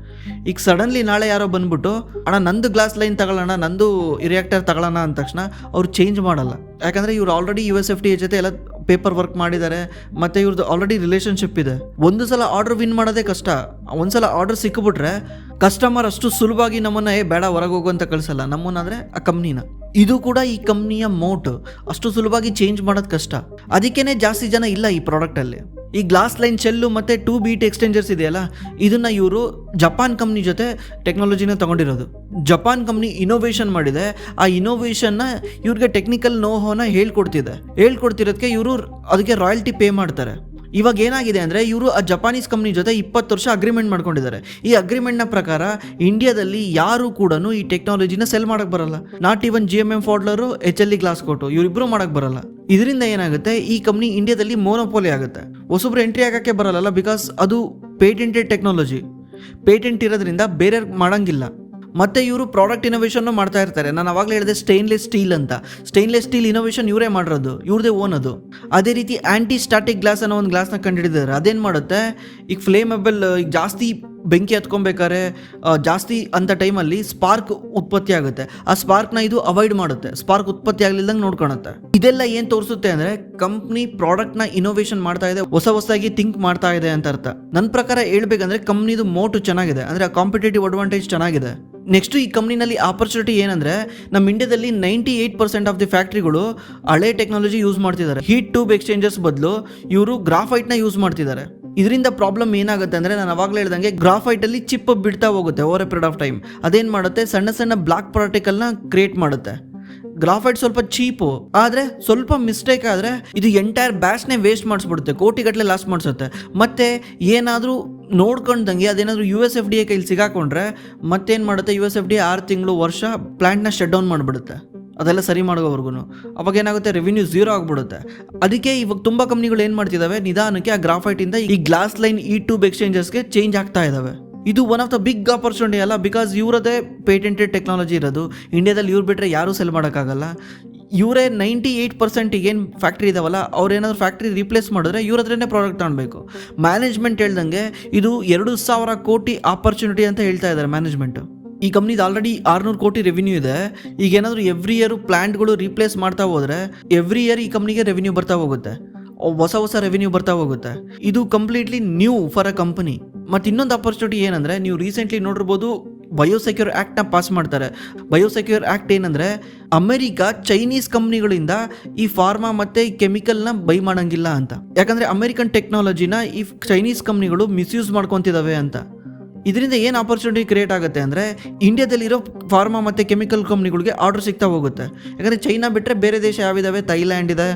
ಈಗ ಸಡನ್ಲಿ ನಾಳೆ ಯಾರೋ ಬಂದ್ಬಿಟ್ಟು ಅಣ್ಣ ನಂದು ಗ್ಲಾಸ್ ಲೈನ್ ತಗೊಳ್ಳೋಣ, ನಂದು ರಿಯಾಕ್ಟರ್ ತಗೊಳ್ಳೋಣ ಅಂದ ತಕ್ಷಣ ಅವ್ರು ಚೇಂಜ್ ಮಾಡಲ್ಲ. ಯಾಕಂದರೆ ಇವ್ರು ಆಲ್ರೆಡಿ US FDA ಜೊತೆ ಎಲ್ಲ ಪೇಪರ್ ವರ್ಕ್ ಮಾಡಿದ್ದಾರೆ, ಮತ್ತು ಇವ್ರದ್ದು ಆಲ್ರೆಡಿ ರಿಲೇಷನ್ಶಿಪ್ ಇದೆ. ಒಂದು ಸಲ ಆರ್ಡರ್ ವಿನ್ ಮಾಡೋದೇ ಕಷ್ಟ. ಒಂದ್ಸಲ ಆರ್ಡರ್ ಸಿಕ್ಕಿಬಿಟ್ರೆ ಕಸ್ಟಮರ್ ಅಷ್ಟು ಸುಲಭವಾಗಿ ನಮ್ಮನ್ನು ಬೇಡ ಹೊರಗೆ ಹೋಗು ಅಂತ ಕಳಿಸಲ್ಲ, ನಮ್ಮನ್ನ ಅಂದರೆ ಆ ಕಂಪ್ನಿನ. ಇದು ಕೂಡ ಈ ಕಂಪ್ನಿಯ ಮೋಟ್, ಅಷ್ಟು ಸುಲಭವಾಗಿ ಚೇಂಜ್ ಮಾಡೋದು ಕಷ್ಟ. ಅದಕ್ಕೇ ಜಾಸ್ತಿ ಜನ ಇಲ್ಲ ಈ ಪ್ರಾಡಕ್ಟಲ್ಲಿ. ಈ ಗ್ಲಾಸ್ ಲೈನ್ ಶೆಲ್ಲು ಮತ್ತು 2 ಬೀಟ್ ಎಕ್ಸ್ಚೇಂಜರ್ಸ್ ಇದೆಯಲ್ಲ, ಇದನ್ನು ಇವರು ಜಪಾನ್ ಕಂಪ್ನಿ ಜೊತೆ ಟೆಕ್ನಾಲಜಿನ ತೊಗೊಂಡಿರೋದು. ಜಪಾನ್ ಕಂಪ್ನಿ ಇನೋವೇಷನ್ ಮಾಡಿದೆ. ಆ ಇನೋವೇಷನ್ನ ಇವ್ರಿಗೆ ಟೆಕ್ನಿಕಲ್ ನೋಹೋನ ಹೇಳ್ಕೊಡ್ತಿರೋದಕ್ಕೆ ಇವರು ಅದಕ್ಕೆ ರಾಯಲ್ಟಿ ಪೇ ಮಾಡ್ತಾರೆ. ಇವಾಗ ಏನಾಗಿದೆ ಅಂದರೆ ಇವರು ಆ ಜಪಾನೀಸ್ ಕಂಪ್ನಿ ಜೊತೆ 20 ವರ್ಷ ಅಗ್ರಿಮೆಂಟ್ ಮಾಡ್ಕೊಂಡಿದ್ದಾರೆ. ಈ ಅಗ್ರಿಮೆಂಟ್ನ ಪ್ರಕಾರ ಇಂಡಿಯಾದಲ್ಲಿ ಯಾರು ಕೂಡ ಈ ಟೆಕ್ನಾಲಜಿನ ಸೆಲ್ ಮಾಡೋಕ್ಕೆ ಬರಲ್ಲ. Not even GMM ಫಾಡ್ಲರು, HLE glass coat ಇವರಿಬ್ಬರು ಮಾಡೋಕ್ಕೆ ಬರಲ್ಲ. ಇದರಿಂದ ಏನಾಗುತ್ತೆ, ಈ ಕಂಪ್ನಿ ಇಂಡಿಯಾದಲ್ಲಿ ಮೋನೋಪೋಲಿ ಆಗುತ್ತೆ. ಹೊಸಬ್ರು ಎಂಟ್ರಿ ಆಗೋಕ್ಕೆ ಬರಲ್ಲ, ಬಿಕಾಸ್ ಅದು ಪೇಟೆಂಟೆಡ್ ಟೆಕ್ನಾಲಜಿ. ಪೇಟೆಂಟ್ ಇರೋದ್ರಿಂದ ಬೇರೆ ಮಾಡೋಂಗಿಲ್ಲ. ಮತ್ತು ಇವರು ಪ್ರಾಡಕ್ಟ್ ಇನೋವೇಷನ್ನು ಮಾಡ್ತಾ ಇರ್ತಾರೆ. ನಾನು ಅವಾಗಲೇ ಹೇಳಿದೆ ಸ್ಟೇನ್ಲೆಸ್ ಸ್ಟೀಲ್ ಅಂತ. ಸ್ಟೇನ್ಲೆಸ್ ಸ್ಟೀಲ್ ಇನೋವೇಷನ್ ಇವರೇ ಮಾಡಿರೋದು, ಇವ್ರದೇ ಓನ್ ಅದು. ಅದೇ ರೀತಿ ಆ್ಯಂಟಿ ಸ್ಟಾಟಿಕ್ ಗ್ಲಾಸ್ ಅನ್ನೋ ಒಂದು ಗ್ಲಾಸ್ನ ಕಂಡುಹಿಡಿದಿದ್ದಾರೆ. ಅದೇನು ಮಾಡುತ್ತೆ, ಈಗ ಫ್ಲೇಮಬಲ್, ಈಗ ಜಾಸ್ತಿ ಬೆಂಕಿ ಹತ್ಕೊಬೇಕಾದ್ರೆ ಜಾಸ್ತಿ ಅಂತ ಟೈಮಲ್ಲಿ ಸ್ಪಾರ್ಕ್ ಉತ್ಪತ್ತಿ ಆಗುತ್ತೆ. ಆ ಸ್ಪಾರ್ಕ್ನ ಇದು ಅವಾಯ್ಡ್ ಮಾಡುತ್ತೆ, ಸ್ಪಾರ್ಕ್ ಉತ್ಪತ್ತಿ ಆಗ್ಲಿಲ್ದಂಗೆ ನೋಡ್ಕೊಳುತ್ತೆ. ಇದೆಲ್ಲ ಏನು ತೋರಿಸುತ್ತೆ ಅಂದರೆ ಕಂಪ್ನಿ ಪ್ರಾಡಕ್ಟ್ನ ಇನೋವೇಷನ್ ಮಾಡ್ತಾ ಇದೆ, ಹೊಸದಾಗಿ ಥಿಂಕ್ ಮಾಡ್ತಾ ಇದೆ ಅಂತ ಅರ್ಥ. ನನ್ನ ಪ್ರಕಾರ ಹೇಳ್ಬೇಕಂದ್ರೆ ಕಂಪ್ನಿದು ಮೋಟು ಚೆನ್ನಾಗಿದೆ, ಅಂದರೆ ಕಾಂಪಿಟೇಟಿವ್ ಅಡ್ವಾಂಟೇಜ್ ಚೆನ್ನಾಗಿದೆ. ನೆಕ್ಸ್ಟ್ ಈ ಕಂಪ್ನಿನಲ್ಲಿ ಆಪರ್ಚುನಿಟಿ ಏನಂದರೆ ನಮ್ಮ ಇಂಡಿಯಾದಲ್ಲಿ 98% ಆಫ್ ದಿ ಫ್ಯಾಕ್ಟ್ರಿಗಳು ಹಳೆ ಟೆಕ್ನಾಲಜಿ ಯೂಸ್ ಮಾಡ್ತಿದ್ದಾರೆ. ಹೀಟ್ ಟ್ಯೂಬ್ ಎಕ್ಸ್ಚೇಂಜರ್ಸ್ ಬದಲು ಇವರು ಗ್ರಾಫೈಟ್ನ ಯೂಸ್ ಮಾಡ್ತಿದ್ದಾರೆ. ಇದರಿಂದ ಪ್ರಾಬ್ಲಮ್ ಏನಾಗುತ್ತೆ ಅಂದರೆ ನಾನು ಅವಾಗಲೇ ಹೇಳ್ದಂಗೆ ಗ್ರಾಫೈಟಲ್ಲಿ ಚಿಪ್ ಬಿಡ್ತಾ ಹೋಗುತ್ತೆ over A period of time. ಅದೇನು ಮಾಡುತ್ತೆ, ಸಣ್ಣ ಸಣ್ಣ ಬ್ಲಾಕ್ ಪಾರ್ಟಿಕಲ್ನ ಕ್ರಿಯೇಟ್ ಮಾಡುತ್ತೆ. ಗ್ರಾಫೈಟ್ ಸ್ವಲ್ಪ ಚೀಪು, ಆದರೆ ಸ್ವಲ್ಪ ಮಿಸ್ಟೇಕ್ ಆದರೆ ಇದು ಎಂಟೈರ್ ಬ್ಯಾಚ್ನೇ ವೇಸ್ಟ್ ಮಾಡಿಸ್ಬಿಡುತ್ತೆ, ಕೋಟಿಗಟ್ಟಲೆ ಲಾಸ್ ಮಾಡಿಸುತ್ತೆ. ಮತ್ತು ಏನಾದರೂ ನೋಡ್ಕೊಂಡಂಗೆ ಅದೇನಾದರೂ USFDA ಕೈಲಿ ಸಿಗಾಕೊಂಡ್ರೆ ಮತ್ತೇನು ಮಾಡುತ್ತೆ, USFDA 6 ತಿಂಗಳು ವರ್ಷ ಪ್ಲ್ಯಾಂಟ್ನ ಶಟ್ ಡೌನ್ ಮಾಡಿಬಿಡುತ್ತೆ, ಅದೆಲ್ಲ ಸರಿ ಮಾಡೋವರೆಗೂ. ಅವಾಗ ಏನಾಗುತ್ತೆ, ರೆವಿನ್ಯೂ ಝೀರೋ ಆಗಿಬಿಡುತ್ತೆ. ಅದಕ್ಕೆ ಇವಾಗ ತುಂಬ ಕಂಪ್ನಿಗಳು ಏನು ಮಾಡ್ತಿದ್ದಾವೆ, ನಿಧಾನಕ್ಕೆ ಆ ಗ್ರಾಫೈಟಿಂದ ಈ ಗ್ಲಾಸ್ ಲೈನ್ ಈ ಟ್ಯೂಬ್ ಎಕ್ಸ್ಚೇಂಜರ್ಸ್ಗೆ ಚೇಂಜ್ ಆಗ್ತಾ ಇದ್ದಾವೆ. ಇದು one of the big opportunity ಅಲ್ಲ, ಬಿಕಾಸ್ ಇವರದೇ ಪೇಟೆಂಟೆಡ್ ಟೆಕ್ನಾಲಜಿ ಇರೋದು. ಇಂಡಿಯಾದಲ್ಲಿ ಇವ್ರು ಬಿಟ್ಟರೆ ಯಾರೂ ಸೆಲ್ ಮಾಡೋಕ್ಕಾಗಲ್ಲ. ಇವರೇ 98% ಏನು ಫ್ಯಾಕ್ಟ್ರಿ ಇದಾವಲ್ಲ, ಅವ್ರೇನಾದ್ರು ಫ್ಯಾಕ್ಟ್ರಿ ರೀಪ್ಲೇಸ್ ಮಾಡಿದ್ರೆ ಇವ್ರ ಹತ್ರನೇ ಪ್ರಾಡಕ್ಟ್ ತಗೊಳ್ಬೇಕು. ಮ್ಯಾನೇಜ್ಮೆಂಟ್ ಹೇಳ್ದಂಗೆ ಇದು 2,000 ಕೋಟಿ ಆಪರ್ಚುನಿಟಿ ಅಂತ ಹೇಳ್ತಾ ಇದ್ದಾರೆ ಮ್ಯಾನೇಜ್ಮೆಂಟು. ಈ ಕಂಪ್ನಿದು ಆಲ್ರೆಡಿ 600 ಕೋಟಿ ರೆವಿನ್ಯೂ ಇದೆ. ಈಗ ಏನಾದರೂ ಎವ್ರಿ ಇಯರ್ ಪ್ಲಾಂಟ್ಗಳು ರೀಪ್ಲೇಸ್ ಮಾಡ್ತಾ ಹೋದರೆ ಎವ್ರಿ ಇಯರ್ ಈ ಕಂಪ್ನಿಗೆ ರೆವಿನ್ಯೂ ಬರ್ತಾ ಹೋಗುತ್ತೆ, ಹೊಸ ರೆವಿನ್ಯೂ ಬರ್ತಾ ಹೋಗುತ್ತೆ. ಇದು completely new for a company. ಮತ್ತು ಇನ್ನೊಂದು ಆಪರ್ಚುನಿಟಿ ಏನಂದರೆ, ನೀವು ರೀಸೆಂಟ್ಲಿ ನೋಡಿರ್ಬೋದು ಬಯೋಸೆಕ್ಯೂರ್ ಆ್ಯಕ್ಟ್ನ ಪಾಸ್ ಮಾಡ್ತಾರೆ. ಬಯೋಸೆಕ್ಯೂರ್ ಆ್ಯಕ್ಟ್ ಏನಂದರೆ, ಅಮೆರಿಕಾ ಚೈನೀಸ್ ಕಂಪ್ನಿಗಳಿಂದ ಈ ಫಾರ್ಮಾ ಮತ್ತು ಈ ಕೆಮಿಕಲ್ನ ಬೈ ಮಾಡೋಂಗಿಲ್ಲ ಅಂತ. ಯಾಕಂದರೆ ಅಮೆರಿಕನ್ ಟೆಕ್ನಾಲಜಿನ ಈ ಚೈನೀಸ್ ಕಂಪ್ನಿಗಳು ಮಿಸ್ಯೂಸ್ ಮಾಡ್ಕೊತಿದ್ದಾವೆ ಅಂತ. ಇದರಿಂದ ಏನು ಆಪರ್ಚುನಿಟಿ ಕ್ರಿಯೇಟ್ ಆಗುತ್ತೆ ಅಂದರೆ, ಇಂಡಿಯಾದಲ್ಲಿರೋ ಫಾರ್ಮಾ ಮತ್ತು ಕೆಮಿಕಲ್ ಕಂಪ್ನಿಗಳಿಗೆ ಆರ್ಡರ್ ಸಿಗ್ತಾ ಹೋಗುತ್ತೆ. ಯಾಕಂದರೆ ಚೈನಾ ಬಿಟ್ಟರೆ ಬೇರೆ ದೇಶ ಯಾವಿದಾವೆ, ಥೈಲ್ಯಾಂಡ್ ಇದೆ,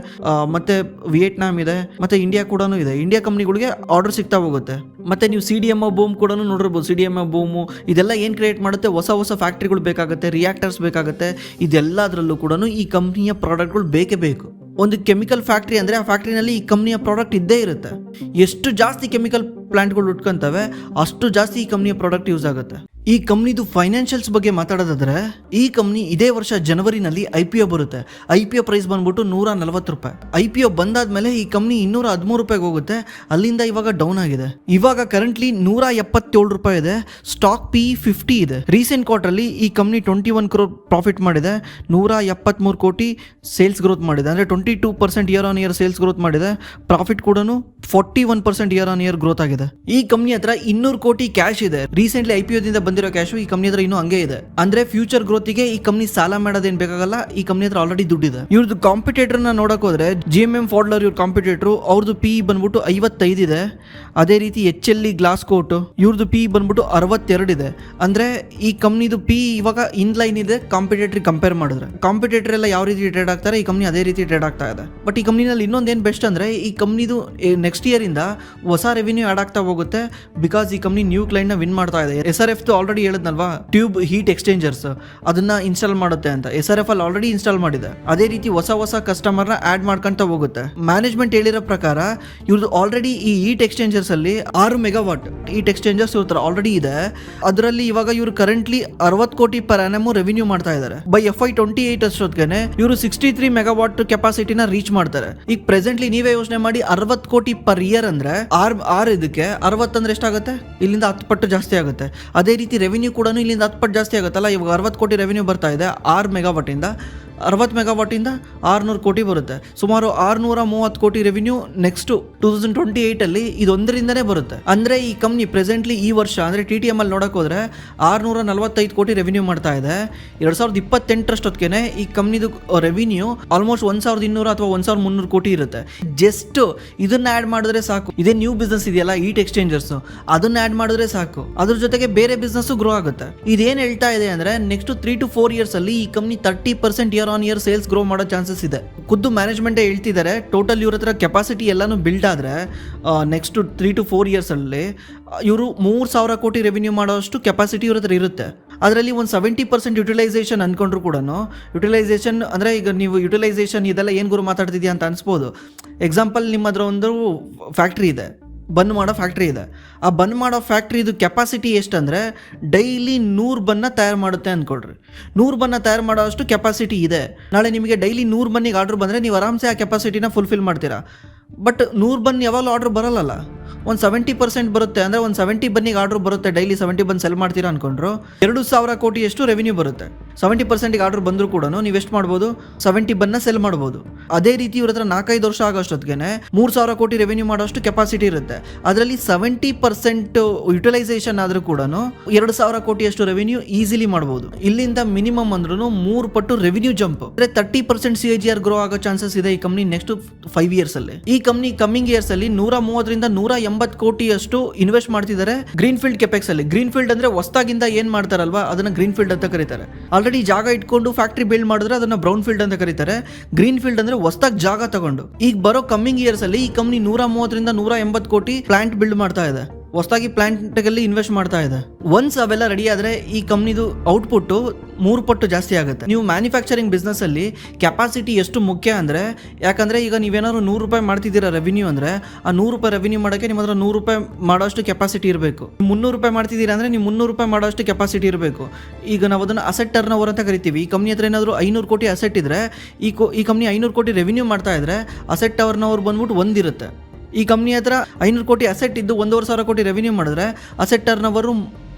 ಮತ್ತು ವಿಯೆಟ್ನಾಮ್ ಇದೆ, ಮತ್ತು ಇಂಡಿಯಾ ಕೂಡ ಇದೆ. ಇಂಡಿಯಾ ಕಂಪ್ನಿಗಳಿಗೆ ಆರ್ಡರ್ ಸಿಗ್ತಾ ಹೋಗುತ್ತೆ. ಮತ್ತು ನೀವು CDMO ಬೂಮ್ ಕೂಡ ನೋಡಿರ್ಬೋದು. CDMO ಬೂಮು ಇದೆಲ್ಲ ಏನು ಕ್ರಿಯೇಟ್ ಮಾಡುತ್ತೆ, ಹೊಸ ಫ್ಯಾಕ್ಟ್ರಿಗಳು ಬೇಕಾಗುತ್ತೆ, ರಿಯಾಕ್ಟರ್ಸ್ ಬೇಕಾಗುತ್ತೆ. ಇದೆಲ್ಲದರಲ್ಲೂ ಕೂಡ ಈ ಕಂಪ್ನಿಯ ಪ್ರಾಡಕ್ಟ್ಗಳು ಬೇಕೇ ಬೇಕು. ಒಂದು ಕೆಮಿಕಲ್ ಫ್ಯಾಕ್ಟ್ರಿ ಅಂದರೆ ಆ ಫ್ಯಾಕ್ಟ್ರಿನಲ್ಲಿ ಈ ಕಂಪ್ನಿಯ ಪ್ರಾಡಕ್ಟ್ ಇದ್ದೇ ಇರುತ್ತೆ. ಎಷ್ಟು ಜಾಸ್ತಿ ಕೆಮಿಕಲ್ ಪ್ಲಾಂಟ್ಗಳು ಉಟ್ಕೊಂತವೆ ಅಷ್ಟು ಜಾಸ್ತಿ ಈ ಕಂಪ್ನಿಯ ಪ್ರಾಡಕ್ಟ್ ಯೂಸ್ ಆಗುತ್ತೆ. ಈ ಕಂಪ್ನಿದು ಫೈನಾನ್ಷಿಯಲ್ಸ್ ಬಗ್ಗೆ ಮಾತಾಡೋದಾದ್ರೆ, ಈ ಕಂಪ್ನಿ ಇದೇ ವರ್ಷ ಜನವರಿನಲ್ಲಿ IPO ಬರುತ್ತೆ. IPO ಪ್ರೈಸ್ ಬಂದ್ಬಿಟ್ಟು $140. IPO ಬಂದಾದ್ಮೇಲೆ ಈ ಕಂಪ್ನಿ $213 ಹೋಗುತ್ತೆ. ಅಲ್ಲಿಂದ ಇವಾಗ ಡೌನ್ ಆಗಿದೆ. ಇವಾಗ ಕರೆಂಟ್ಲಿ $177 ಇದೆ. ಸ್ಟಾಕ್ PE 50 ಇದೆ. ರೀಸೆಂಟ್ ಕ್ವಾರ್ಟರ್ಲಿ ಈ ಕಂಪ್ನಿ 21 crore ಪ್ರಾಫಿಟ್ ಮಾಡಿದೆ. 173 ಕೋಟಿ ಸೇಲ್ಸ್ ಗ್ರೋತ್ ಮಾಡಿದೆ. ಅಂದರೆ 22% year on year sales growth ಮಾಡಿದೆ. ಪ್ರಾಫಿಟ್ ಕೂಡ 41% ಇಯರ್ ಆನ್ ಇಯರ್ ಗ್ರೋತ್ ಆಗಿದೆ. ಈ ಕಂಪ್ನಿ ಹತ್ರ 200 ಕೋಟಿ ಕ್ಯಾಶ್ ಇದೆ. ರೀಸೆಂಟ್ಲಿ IPOದಿಂದ ಬಂದಿರೋ ಕ್ಯಾಶು ಈ ಕಂಪ್ನಿ ಹತ್ರ ಇನ್ನೂ ಹಂಗೆ ಇದೆ. ಅಂದ್ರೆ ಫ್ಯೂಚರ್ ಗ್ರೋತಿಗೆ ಈ ಕಂಪ್ನಿ ಸಾಲ ಮಾಡೋದೇನು ಬೇಕಾಗಲ್ಲ, ಈ ಕಂಪ್ನಿ ಹತ್ರ ಆಲ್ರೆಡಿ ದುಡ್ಡಿದೆ. ಇವ್ರದ್ದು ಕಾಂಪಿಟೇಟರ್ ನ ನೋಡಕ್ ಹೋದ್ರೆ GMM ಫಾಡ್ಲರ್ ಇವ್ರ ಕಾಂಪಿಟೇಟರ್, ಅವ್ರದ್ದು PE ಬಂದ್ಬಿಟ್ಟು 55 ಇದೆ. ಅದೇ ರೀತಿ HLE ಗ್ಲಾಸ್ ಕೋಟ್ ಇವ್ರದ್ದು PE ಬಂದ್ಬಿಟ್ಟು 62 ಇದೆ. ಅಂದ್ರೆ ಈ ಕಂಪ್ನಿದು PE ಇವಾಗ ಇನ್ ಲೈನ್ ಇದೆ ಕಾಂಪಿಟೇಟರ್ ಕಂಪೇರ್ ಮಾಡಿದ್ರೆ. ಕಾಂಪಿಟೇಟರ್ ಎಲ್ಲ ಯಾವ ರೀತಿ ಟ್ರೇಡ್ ಆಗ್ತಾರೆ, ಈ ಕಂಪ್ನಿ ಅದೇ ರೀತಿ ಟ್ರೇಡ್ ಆಗ್ತಾ ಇದೆ. ಬಟ್ ಈ ಕಂಪ್ನಿನಲ್ಲಿ ಇನ್ನೊಂದೇನು ಬೆಸ್ಟ್ ಅಂದ್ರೆ, ಈ ಕಂಪ್ನಿದು ನೆಕ್ಸ್ಟ್ ಇಯರ್ ಇಂದ ಹೊಸ ರೆವಿನ್ಯೂ ಆಡ್ ಆಗ್ತಾ ಹೋಗುತ್ತೆ. ಬಿಕಾಸ್ ಈ ಕಂಪ್ನಿ ನ್ಯೂ ಕ್ಲೈಂಟ್ ನ ವಿನ್ ಮಾಡ್ತಾ ಇದೆ. SRF ಆಲ್ರೆಡಿ ಹೇಳಿದ್ನಲ್ವಾ, ಟ್ಯೂಬ್ ಹೀಟ್ ಎಕ್ಸ್ಚೇಂಜರ್ಸ್ ಅದನ್ನ ಇನ್ಸ್ಟಾಲ್ ಮಾಡುತ್ತೆ ಅಂತ. SRF ಅಲ್ಲಿ ಆಲ್ರೆಡಿ ಇನ್ಸ್ಟಾಲ್ ಮಾಡಿದೆ. ಅದೇ ರೀತಿ ಹೊಸ ಕಸ್ಟಮರ್ನ ಆಡ್ ಮಾಡ್ಕೊಂತ ಹೋಗುತ್ತೆ. ಮ್ಯಾನೇಜ್ಮೆಂಟ್ ಹೇಳಿರೋ ಪ್ರಕಾರ ಇವ್ರದ್ದು ಆಲ್ರೆಡಿ ಈ ಹೀಟ್ ಎಕ್ಸ್ಚೇಂಜರ್ಸ್ ಅಲ್ಲಿ 6 ಮೆಗಾವಾಟ್ ಹೀಟ್ ಎಕ್ಸ್ಚೇಂಜರ್ಸ್ ಇವ್ರ ಆಲ್ರೆಡಿ ಇದೆ. ಅದರಲ್ಲಿ ಇವಾಗ ಇವರು ಕರೆಂಟ್ಲಿ 60 ಕೋಟಿ ಪರ್ ಆನಮ್ ರೆವಿನ್ಯೂ ಮಾಡ್ತಾ ಇದ್ದಾರೆ. ಬೈ FY28 ಅಷ್ಟೊತ್ತಿಗೆ ಇವರು 63 ಮೆಗಾವಾಟ್ ಕೆಪಾಸಿಟಿನ ರೀಚ್ ಮಾಡ್ತಾರೆ. ಈಗ ಪ್ರೆಸೆಂಟ್ಲಿ ನೀವೇ ಯೋಚನೆ ಮಾಡಿ, 60 ಕೋಟಿ ಪರ್ ಇಯರ್ ಅಂದ್ರೆ ಆರ್ ಇದಕ್ಕೆ 60 ಅಂದ್ರೆ ಎಷ್ಟಾಗುತ್ತೆ, ಇಲ್ಲಿಂದ 10 ಪಟ್ಟು ಜಾಸ್ತಿ ಆಗುತ್ತೆ. ಅದೇ ರೀತಿ ರೆವಿನ್ಯೂ ಕೂಡ ಇಲ್ಲಿಂದ 10 ಪಟ್ಟು ಜಾಸ್ತಿ ಆಗುತ್ತಲ್ಲ. ಇವಾಗ 60 ಕೋಟಿ ರೆವಿನ್ಯೂ ಬರ್ತಾ ಇದೆ 6 ಮೆಗಾವಾಟಿಂದ. 60 ಮೆಗಾವಾಟಿಂದ 600 ಕೋಟಿ ಬರುತ್ತೆ. ಸುಮಾರು 630 ಕೋಟಿ ರೆವಿನ್ಯೂ ನೆಕ್ಸ್ಟ್ 2028 ಇದೊಂದರಿಂದನೇ ಬರುತ್ತೆ. ಅಂದ್ರೆ ಈ ಕಂಪ್ನಿ ಪ್ರೆಸೆಂಟ್ಲಿ ಈ ವರ್ಷ ಅಂದ್ರೆ TTM ಅಲ್ಲಿ ನೋಡಕ್ ಹೋದ್ರೆ 645 ಕೋಟಿ ರೆವಿನ್ಯೂ ಮಾಡ್ತಾ ಇದೆ. 2028 ಈ ಕಂಪ್ನಿದು ರೆವಿನ್ಯೂ ಆಲ್ಮೋಸ್ಟ್ 1200 ಅಥವಾ 1300 ಕೋಟಿ ಇರುತ್ತೆ. ಜಸ್ಟ್ ಇದನ್ನ ಆಡ್ ಮಾಡಿದ್ರೆ ಸಾಕು. ಇದೇ ನ್ಯೂ ಬಿಸ್ನೆಸ್ ಇದೆಯಲ್ಲ ಹೀಟ್ ಎಕ್ಸ್ಚೇಂಜರ್ಸ್, ಅದನ್ನ ಆಡ್ ಮಾಡಿದ್ರೆ ಸಾಕು. ಅದ್ರ ಜೊತೆಗೆ ಬೇರೆ ಬಿಸ್ನೆಸ್ ಗ್ರೋ ಆಗುತ್ತೆ. ಇದೇನ್ ಹೇಳ್ತಾ ಇದೆ ಅಂದ್ರೆ, ನೆಕ್ಸ್ಟ್ 3 to 4 years ಅಲ್ಲಿ ಈ company 30% year on year sales grow ಮಾಡೋ ಚಾನ್ಸಸ್ ಇದೆ. ಖುದ್ದು ಮ್ಯಾನೇಜ್ಮೆಂಟ್ ಹೇಳ್ತಿದ್ದಾರೆ, ಟೋಟಲ್ ಇವ್ರ ಹತ್ರ ಕೆಪಾಸಿಟಿ ಎಲ್ಲಾನು ಬಿಲ್ಡ್ ಆದ್ರೆ ನೆಕ್ಸ್ಟ್ 3 to 4 years ಅಲ್ಲಿ ಇವರು 3000 ಕೋಟಿ ರೆವಿನ್ಯೂ ಮಾಡೋಷ್ಟು ಕೆಪಾಸಿಟಿ ಇವ್ರ ಹತ್ರ ಇರುತ್ತೆ. ಅದರಲ್ಲಿ ಒಂದು 70% ಯುಟಿಲೈಸೇಷನ್ ಅನ್ಕೊಂಡ್ರು ಕೂಡ, ಯುಟಿಲೈಸೇಷನ್ ಅಂದರೆ ಈಗ ನೀವು ಯುಟಿಲೈಸೇಷನ್ ಇದೆಲ್ಲ ಏನು ಗುರು ಮಾತಾಡ್ತಿದ್ಯಾ ಅಂತ ಅನ್ಸ್ಬೋದು. ಎಕ್ಸಾಂಪಲ್, ನಿಮ್ಮ ಹತ್ರ ಒಂದು ಫ್ಯಾಕ್ಟ್ರಿ ಇದೆ, ಬನ್ ಮಾಡೋ ಫ್ಯಾಕ್ಟ್ರಿ ಇದೆ. ಆ ಬನ್ ಮಾಡೋ ಫ್ಯಾಕ್ಟ್ರಿದು ಕೆಪಾಸಿಟಿ ಎಷ್ಟಂದರೆ ಡೈಲಿ 100 ಬನ್ನ ತಯಾರು ಮಾಡುತ್ತೆ ಅಂದ್ಕೊಳ್ರಿ. 100 ಬನ್ನ ತಯಾರು ಮಾಡೋ ಅಷ್ಟು ಕೆಪಾಸಿಟಿ ಇದೆ. ನಾಳೆ ನಿಮಗೆ ಡೈಲಿ 100 ಬನ್ನಿಗೆ ಆರ್ಡರ್ ಬಂದರೆ ನೀವು ಆರಾಮ್ಸೆ ಆ ಕೆಪಾಸಿಟಿನ ಫುಲ್ಫಿಲ್ ಮಾಡ್ತೀರಾ. ಬಟ್ 100 ಬನ್ ಯಾವಾಗಲೂ ಆರ್ಡ್ರ್ ಬರಲ್ಲಲ್ಲ, ಒಂದು 70% ಬರುತ್ತೆ. ಅಂದರೆ ಒಂದು 70 ಬನ್ನಿಗೆ ಆರ್ಡ್ರ್ ಬರುತ್ತೆ, ಡೈಲಿ 70 ಬನ್ ಸೆಲ್ ಮಾಡ್ತೀರಾ ಅಂದ್ಕೊಂಡ್ರು 2,000 ಕೋಟಿಯಷ್ಟು ರೆವಿನ್ಯೂ ಬರುತ್ತೆ. 70%ಗೆ ಆರ್ಡ್ರ್ ಬಂದರೂ ಕೂಡ ನೀವು ಎಷ್ಟು ಮಾಡ್ಬೋದು, 70 ಬನ್ನ ಸೆಲ್ ಮಾಡ್ಬೋದು. ಅದೇ ರೀತಿ ಇವ್ರ ಹತ್ರ 4-5 ವರ್ಷ ಆಗೋಷ್ಟೊತ್ತಿಗೆ 3,000 ಕೋಟಿ ರೆವಿನ್ಯೂ ಮಾಡೋಷ್ಟು ಕೆಪಾಸಿಟಿ ಇರುತ್ತೆ. ಅದರಲ್ಲಿ 70% ಯುಟಿಲೈಸೇಷನ್ ಆದರೂ ಕೂಡ 2,000 ಕೋಟಿಯಷ್ಟು ರೆವಿನ್ಯೂ ಈಸಿಲಿ ಮಾಡ್ಬೋದು. ಇಲ್ಲಿಂದ ಮಿನಿಮಮ್ ಅಂದ್ರೂ 3 ಪಟ್ಟು ರೆವಿನ್ಯೂ ಜಂಪ್, ಅಂದರೆ 30% CAGR ಗ್ರೋ ಆಗೋ ಚಾನ್ಸಸ್ ಇದೆ ಈ ಕಂಪ್ನಿ ನೆಕ್ಸ್ಟ್ 5 ಇಯರ್ಸ್ ಅಲ್ಲಿ. ಈ ಕಂಪ್ನಿ ಕಮ್ಮಿಂಗ್ ಇಯರ್ಸ್ ಅಲ್ಲಿ 130ರಿಂದ 180 ಕೋಟಿಯಷ್ಟು ಇನ್ವೆಸ್ಟ್ ಮಾಡ್ತಿದ್ದಾರೆ ಗ್ರೀನ್ ಫೀಲ್ಡ್ ಕೆಪೆಕ್ಸ್ ಅಲ್ಲಿ. ಗ್ರೀನ್ ಫೀಲ್ಡ್ ಅಂದ್ರೆ ಹೊಸದಾಗಿಂದ ಏನ್ ಮಾಡ್ತಾರಲ್ವಾ ಅದನ್ನ ಗ್ರೀನ್ ಫೀಲ್ಡ್ ಅಂತ ಕರೀತಾರೆ. ಆಲ್ರೆಡಿ ಜಾಗ ಇಟ್ಕೊಂಡು ಫ್ಯಾಕ್ಟ್ರಿ ಬಿಲ್ಡ್ ಮಾಡಿದ್ರೆ ಅದನ್ನ ಬ್ರೌನ್ ಫೀಲ್ಡ್ ಅಂತ ಕರೀತಾರೆ. ಗ್ರೀನ್ ಫೀಲ್ಡ್ ಅಂದ್ರೆ ಹೊಸದಾಗಿ ಜಾಗ ತಗೊಂಡು. ಈಗ ಬರೋ ಕಮ್ಮಿಂಗ್ ಇಯರ್ಸ್ ಅಲ್ಲಿ ಈ ಕಂಪ್ನಿ 130ರಿಂದ 180 ಕೋಟಿ ಪ್ಲಾಂಟ್ ಬಿಲ್ಡ್ ಮಾಡ್ತಾ ಇದೆ, ಹೊಸದಾಗಿ ಪ್ಲಾಂಟ್ಗಳಲ್ಲಿ ಇನ್ವೆಸ್ಟ್ ಮಾಡ್ತಾ ಇದೆ. ಒನ್ಸ್ ಅವೆಲ್ಲ ರೆಡಿ ಆದರೆ ಈ ಕಂಪ್ನಿದು ಔಟ್ಪುಟ್ 3 ಪಟ್ಟು ಜಾಸ್ತಿ ಆಗುತ್ತೆ. ನೀವು ಮ್ಯಾನುಫ್ಯಾಕ್ಚರಿಂಗ್ ಬಿಸ್ನೆಸ್ ಅಲ್ಲಿ ಕೆಪಾಸಿಟಿ ಎಷ್ಟು ಮುಖ್ಯ ಅಂದರೆ, ಯಾಕಂದರೆ ಈಗ ನೀವೇನಾದ್ರು 100 ರೂಪಾಯಿ ಮಾಡ್ತಿದ್ದೀರಾ ರೆವಿನ್ಯೂ ಅಂದರೆ, ಆ 100 ರೂಪಾಯಿ ರೆವಿನ್ಯೂ ಮಾಡೋಕ್ಕೆ ನಿಮ್ಮ ಹತ್ರ 100 ರೂಪಾಯಿ ಮಾಡೋಷ್ಟು ಕೆಪಾಸಿಟಿ ಇರಬೇಕು. 300 ರೂಪಾಯಿ ಮಾಡ್ತಿದ್ದೀರಾ ಅಂದರೆ ನೀವು 300 ರೂಪಾಯಿ ಮಾಡೋಷ್ಟು ಕೆಪಾಸಿಟಿ ಇರಬೇಕು. ಈಗ ನಾವು ಅದನ್ನು ಅಸೆಟ್ ಟರ್ನ್ ಓವರ್ ಅಂತ ಕರಿತೀವಿ. ಈ ಕಂಪ್ನಿ ಹತ್ರ ಏನಾದರೂ 500 ಕೋಟಿ ಅಸೆಟ್ ಇದ್ದರೆ, ಈ ಕಂಪ್ನಿ 500 ಕೋಟಿ ರೆವಿನ್ಯೂ ಮಾಡ್ತಾ ಇದ್ರೆ ಅಸೆಟ್ ಟರ್ನ್ ಓವರ್ ಬಂದ್ಬಿಟ್ಟು 1 ಇರುತ್ತೆ. ಈ ಕಂಪ್ನಿ ಹತ್ರ 500 ಕೋಟಿ ಅಸೆಟ್ ಇದ್ದು 1,500 ಕೋಟಿ ರೆವಿನ್ಯೂ ಮಾಡಿದ್ರೆ ಅಸೆಟ್ ಟರ್ನ್ ಓವರು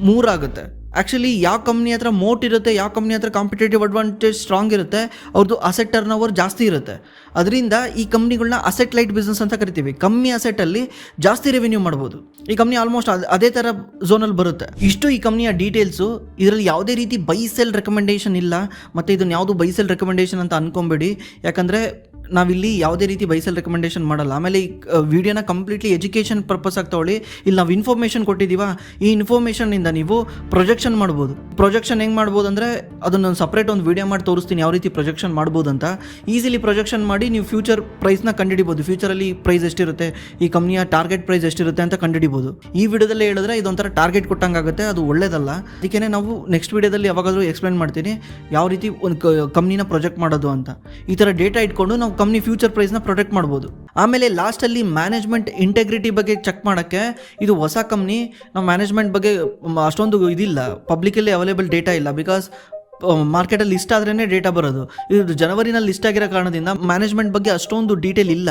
3 ಆಗುತ್ತೆ. ಆ್ಯಕ್ಚುಲಿ ಯಾವ ಕಂಪ್ನಿ ಹತ್ರ ಮೋಟ್ ಇರುತ್ತೆ, ಯಾವ ಕಂಪ್ನಿ ಹತ್ರ ಕಾಂಪಿಟೇಟಿವ್ ಅಡ್ವಾಂಟೇಜ್ ಸ್ಟ್ರಾಂಗ್ ಇರುತ್ತೆ, ಅವ್ರದ್ದು ಅಸೆಟ್ ಟರ್ನ್ ಓವರ್ ಜಾಸ್ತಿ ಇರುತ್ತೆ. ಅದರಿಂದ ಈ ಕಂಪ್ನಿಗಳನ್ನ ಅಸೆಟ್ ಲೈಟ್ ಬಿಸ್ನೆಸ್ ಅಂತ ಕರಿತೀವಿ. ಕಮ್ಮಿ ಅಸೆಟಲ್ಲಿ ಜಾಸ್ತಿ ರೆವಿನ್ಯೂ ಮಾಡ್ಬೋದು. ಈ ಕಂಪ್ನಿ ಆಲ್ಮೋಸ್ಟ್ ಅದೇ ಥರ ಝೋನಲ್ಲಿ ಬರುತ್ತೆ. ಇಷ್ಟು ಈ ಕಂಪ್ನಿಯ ಡೀಟೇಲ್ಸು. ಇದರಲ್ಲಿ ಯಾವುದೇ ರೀತಿ ಬೈ ಸೆಲ್ ರೆಕಮೆಂಡೇಷನ್ ಇಲ್ಲ, ಮತ್ತು ಇದನ್ನು ಯಾವುದು ಬೈ ಸೆಲ್ ರೆಕಮೆಂಡೇಷನ್ ಅಂತ ಅನ್ಕೊಂಬೇಡಿ. ಯಾಕಂದರೆ ನಾವಿಲ್ಲಿ ಯಾವುದೇ ರೀತಿ ಬೈಸೆಲ್ ರೆಕಮೆಂಡೇಷನ್ ಮಾಡಲ್ಲ. ಆಮೇಲೆ ಈ ವಿಡಿಯೋನ ಕಂಪ್ಲೀಟ್ಲಿ ಎಜುಕೇಷನ್ ಪರ್ಪಸ್ ಆಗಿ ತೊಗೊಳ್ಳಿ. ಇಲ್ಲಿ ನಾವು ಇನ್ಫಾರ್ಮೇಷನ್ ಕೊಟ್ಟಿದ್ದೀವ, ಈ ಇನ್ಫಾರ್ಮೇಷನ್ನಿಂದ ನೀವು ಪ್ರೊಜೆಕ್ಷನ್ ಮಾಡ್ಬೋದು. ಪ್ರೊಜೆಕ್ಷನ್ ಹೆಂಗೆ ಮಾಡ್ಬೋದು ಅಂದರೆ, ಅದನ್ನು ಸಪ್ರೇಟ್ ಒಂದು ವಿಡಿಯೋ ಮಾಡಿ ತೋರಿಸ್ತೀನಿ ಯಾವ ರೀತಿ ಪ್ರೊಜೆಕ್ಷನ್ ಮಾಡ್ಬೋದು ಅಂತ. ಈಸಿಲಿ ಪ್ರೊಜೆಕ್ಷನ್ ಮಾಡಿ ನೀವು ಫ್ಯೂಚರ್ ಪ್ರೈಸ್ನ ಕಂಡುಹಿಡಿಬೋದು. ಫ್ಯೂಚರಲ್ಲಿ ಪ್ರೈಸ್ ಎಷ್ಟಿರುತ್ತೆ, ಈ ಕಂಪ್ನಿಯ ಟಾರ್ಗೆಟ್ ಪ್ರೈಸ್ ಎಷ್ಟಿರುತ್ತೆ ಅಂತ ಕಂಡುಹಿಡಿಬೋದು. ಈ ವಿಡಿಯೋದಲ್ಲೇ ಹೇಳಿದ್ರೆ ಇದೊಂಥರ ಟಾರ್ಗೆಟ್ ಕೊಟ್ಟಂಗಾಗುತ್ತೆ, ಅದು ಒಳ್ಳೇದಲ್ಲ. ಅದಕ್ಕೆ ನಾವು ನೆಕ್ಸ್ಟ್ ವಿಡಿಯೋದಲ್ಲಿ ಯಾವಾಗಾದರೂ ಎಕ್ಸ್ಪ್ಲೇನ್ ಮಾಡ್ತೀನಿ ಯಾವ ರೀತಿ ಒಂದು ಕಂಪ್ನಿನ ಪ್ರೊಜೆಕ್ಟ್ ಮಾಡೋದು ಅಂತ. ಈ ಥರ ಡೇಟಾ ಇಟ್ಕೊಂಡು ನಾವು ಕಂಪ್ನಿ ಫ್ಯೂಚರ್ ಪ್ರೈಸ್ನ ಪ್ರೊಟೆಕ್ಟ್ ಮಾಡ್ಬೋದು. ಆಮೇಲೆ ಲಾಸ್ಟಲ್ಲಿ ಮ್ಯಾನೇಜ್ಮೆಂಟ್ ಇಂಟೆಗ್ರಿಟಿ ಬಗ್ಗೆ ಚೆಕ್ ಮಾಡೋಕ್ಕೆ, ಇದು ಹೊಸ ಕಂಪ್ನಿ, ನಾವು ಮ್ಯಾನೇಜ್ಮೆಂಟ್ ಬಗ್ಗೆ ಅಷ್ಟೊಂದು ಇದಿಲ್ಲ, ಪಬ್ಲಿಕಲ್ಲಿ ಅವೈಲೇಬಲ್ ಡೇಟಾ ಇಲ್ಲ. ಬಿಕಾಸ್ ಮಾರ್ಕೆಟಲ್ಲಿ ಲಿಸ್ಟ್ ಆದ್ರೇ ಡೇಟಾ ಬರೋದು. ಇದು ಜನವರಿನಲ್ಲಿ ಲಿಸ್ಟ್ ಆಗಿರೋ ಕಾರಣದಿಂದ ಮ್ಯಾನೇಜ್ಮೆಂಟ್ ಬಗ್ಗೆ ಅಷ್ಟೊಂದು ಡೀಟೇಲ್ ಇಲ್ಲ.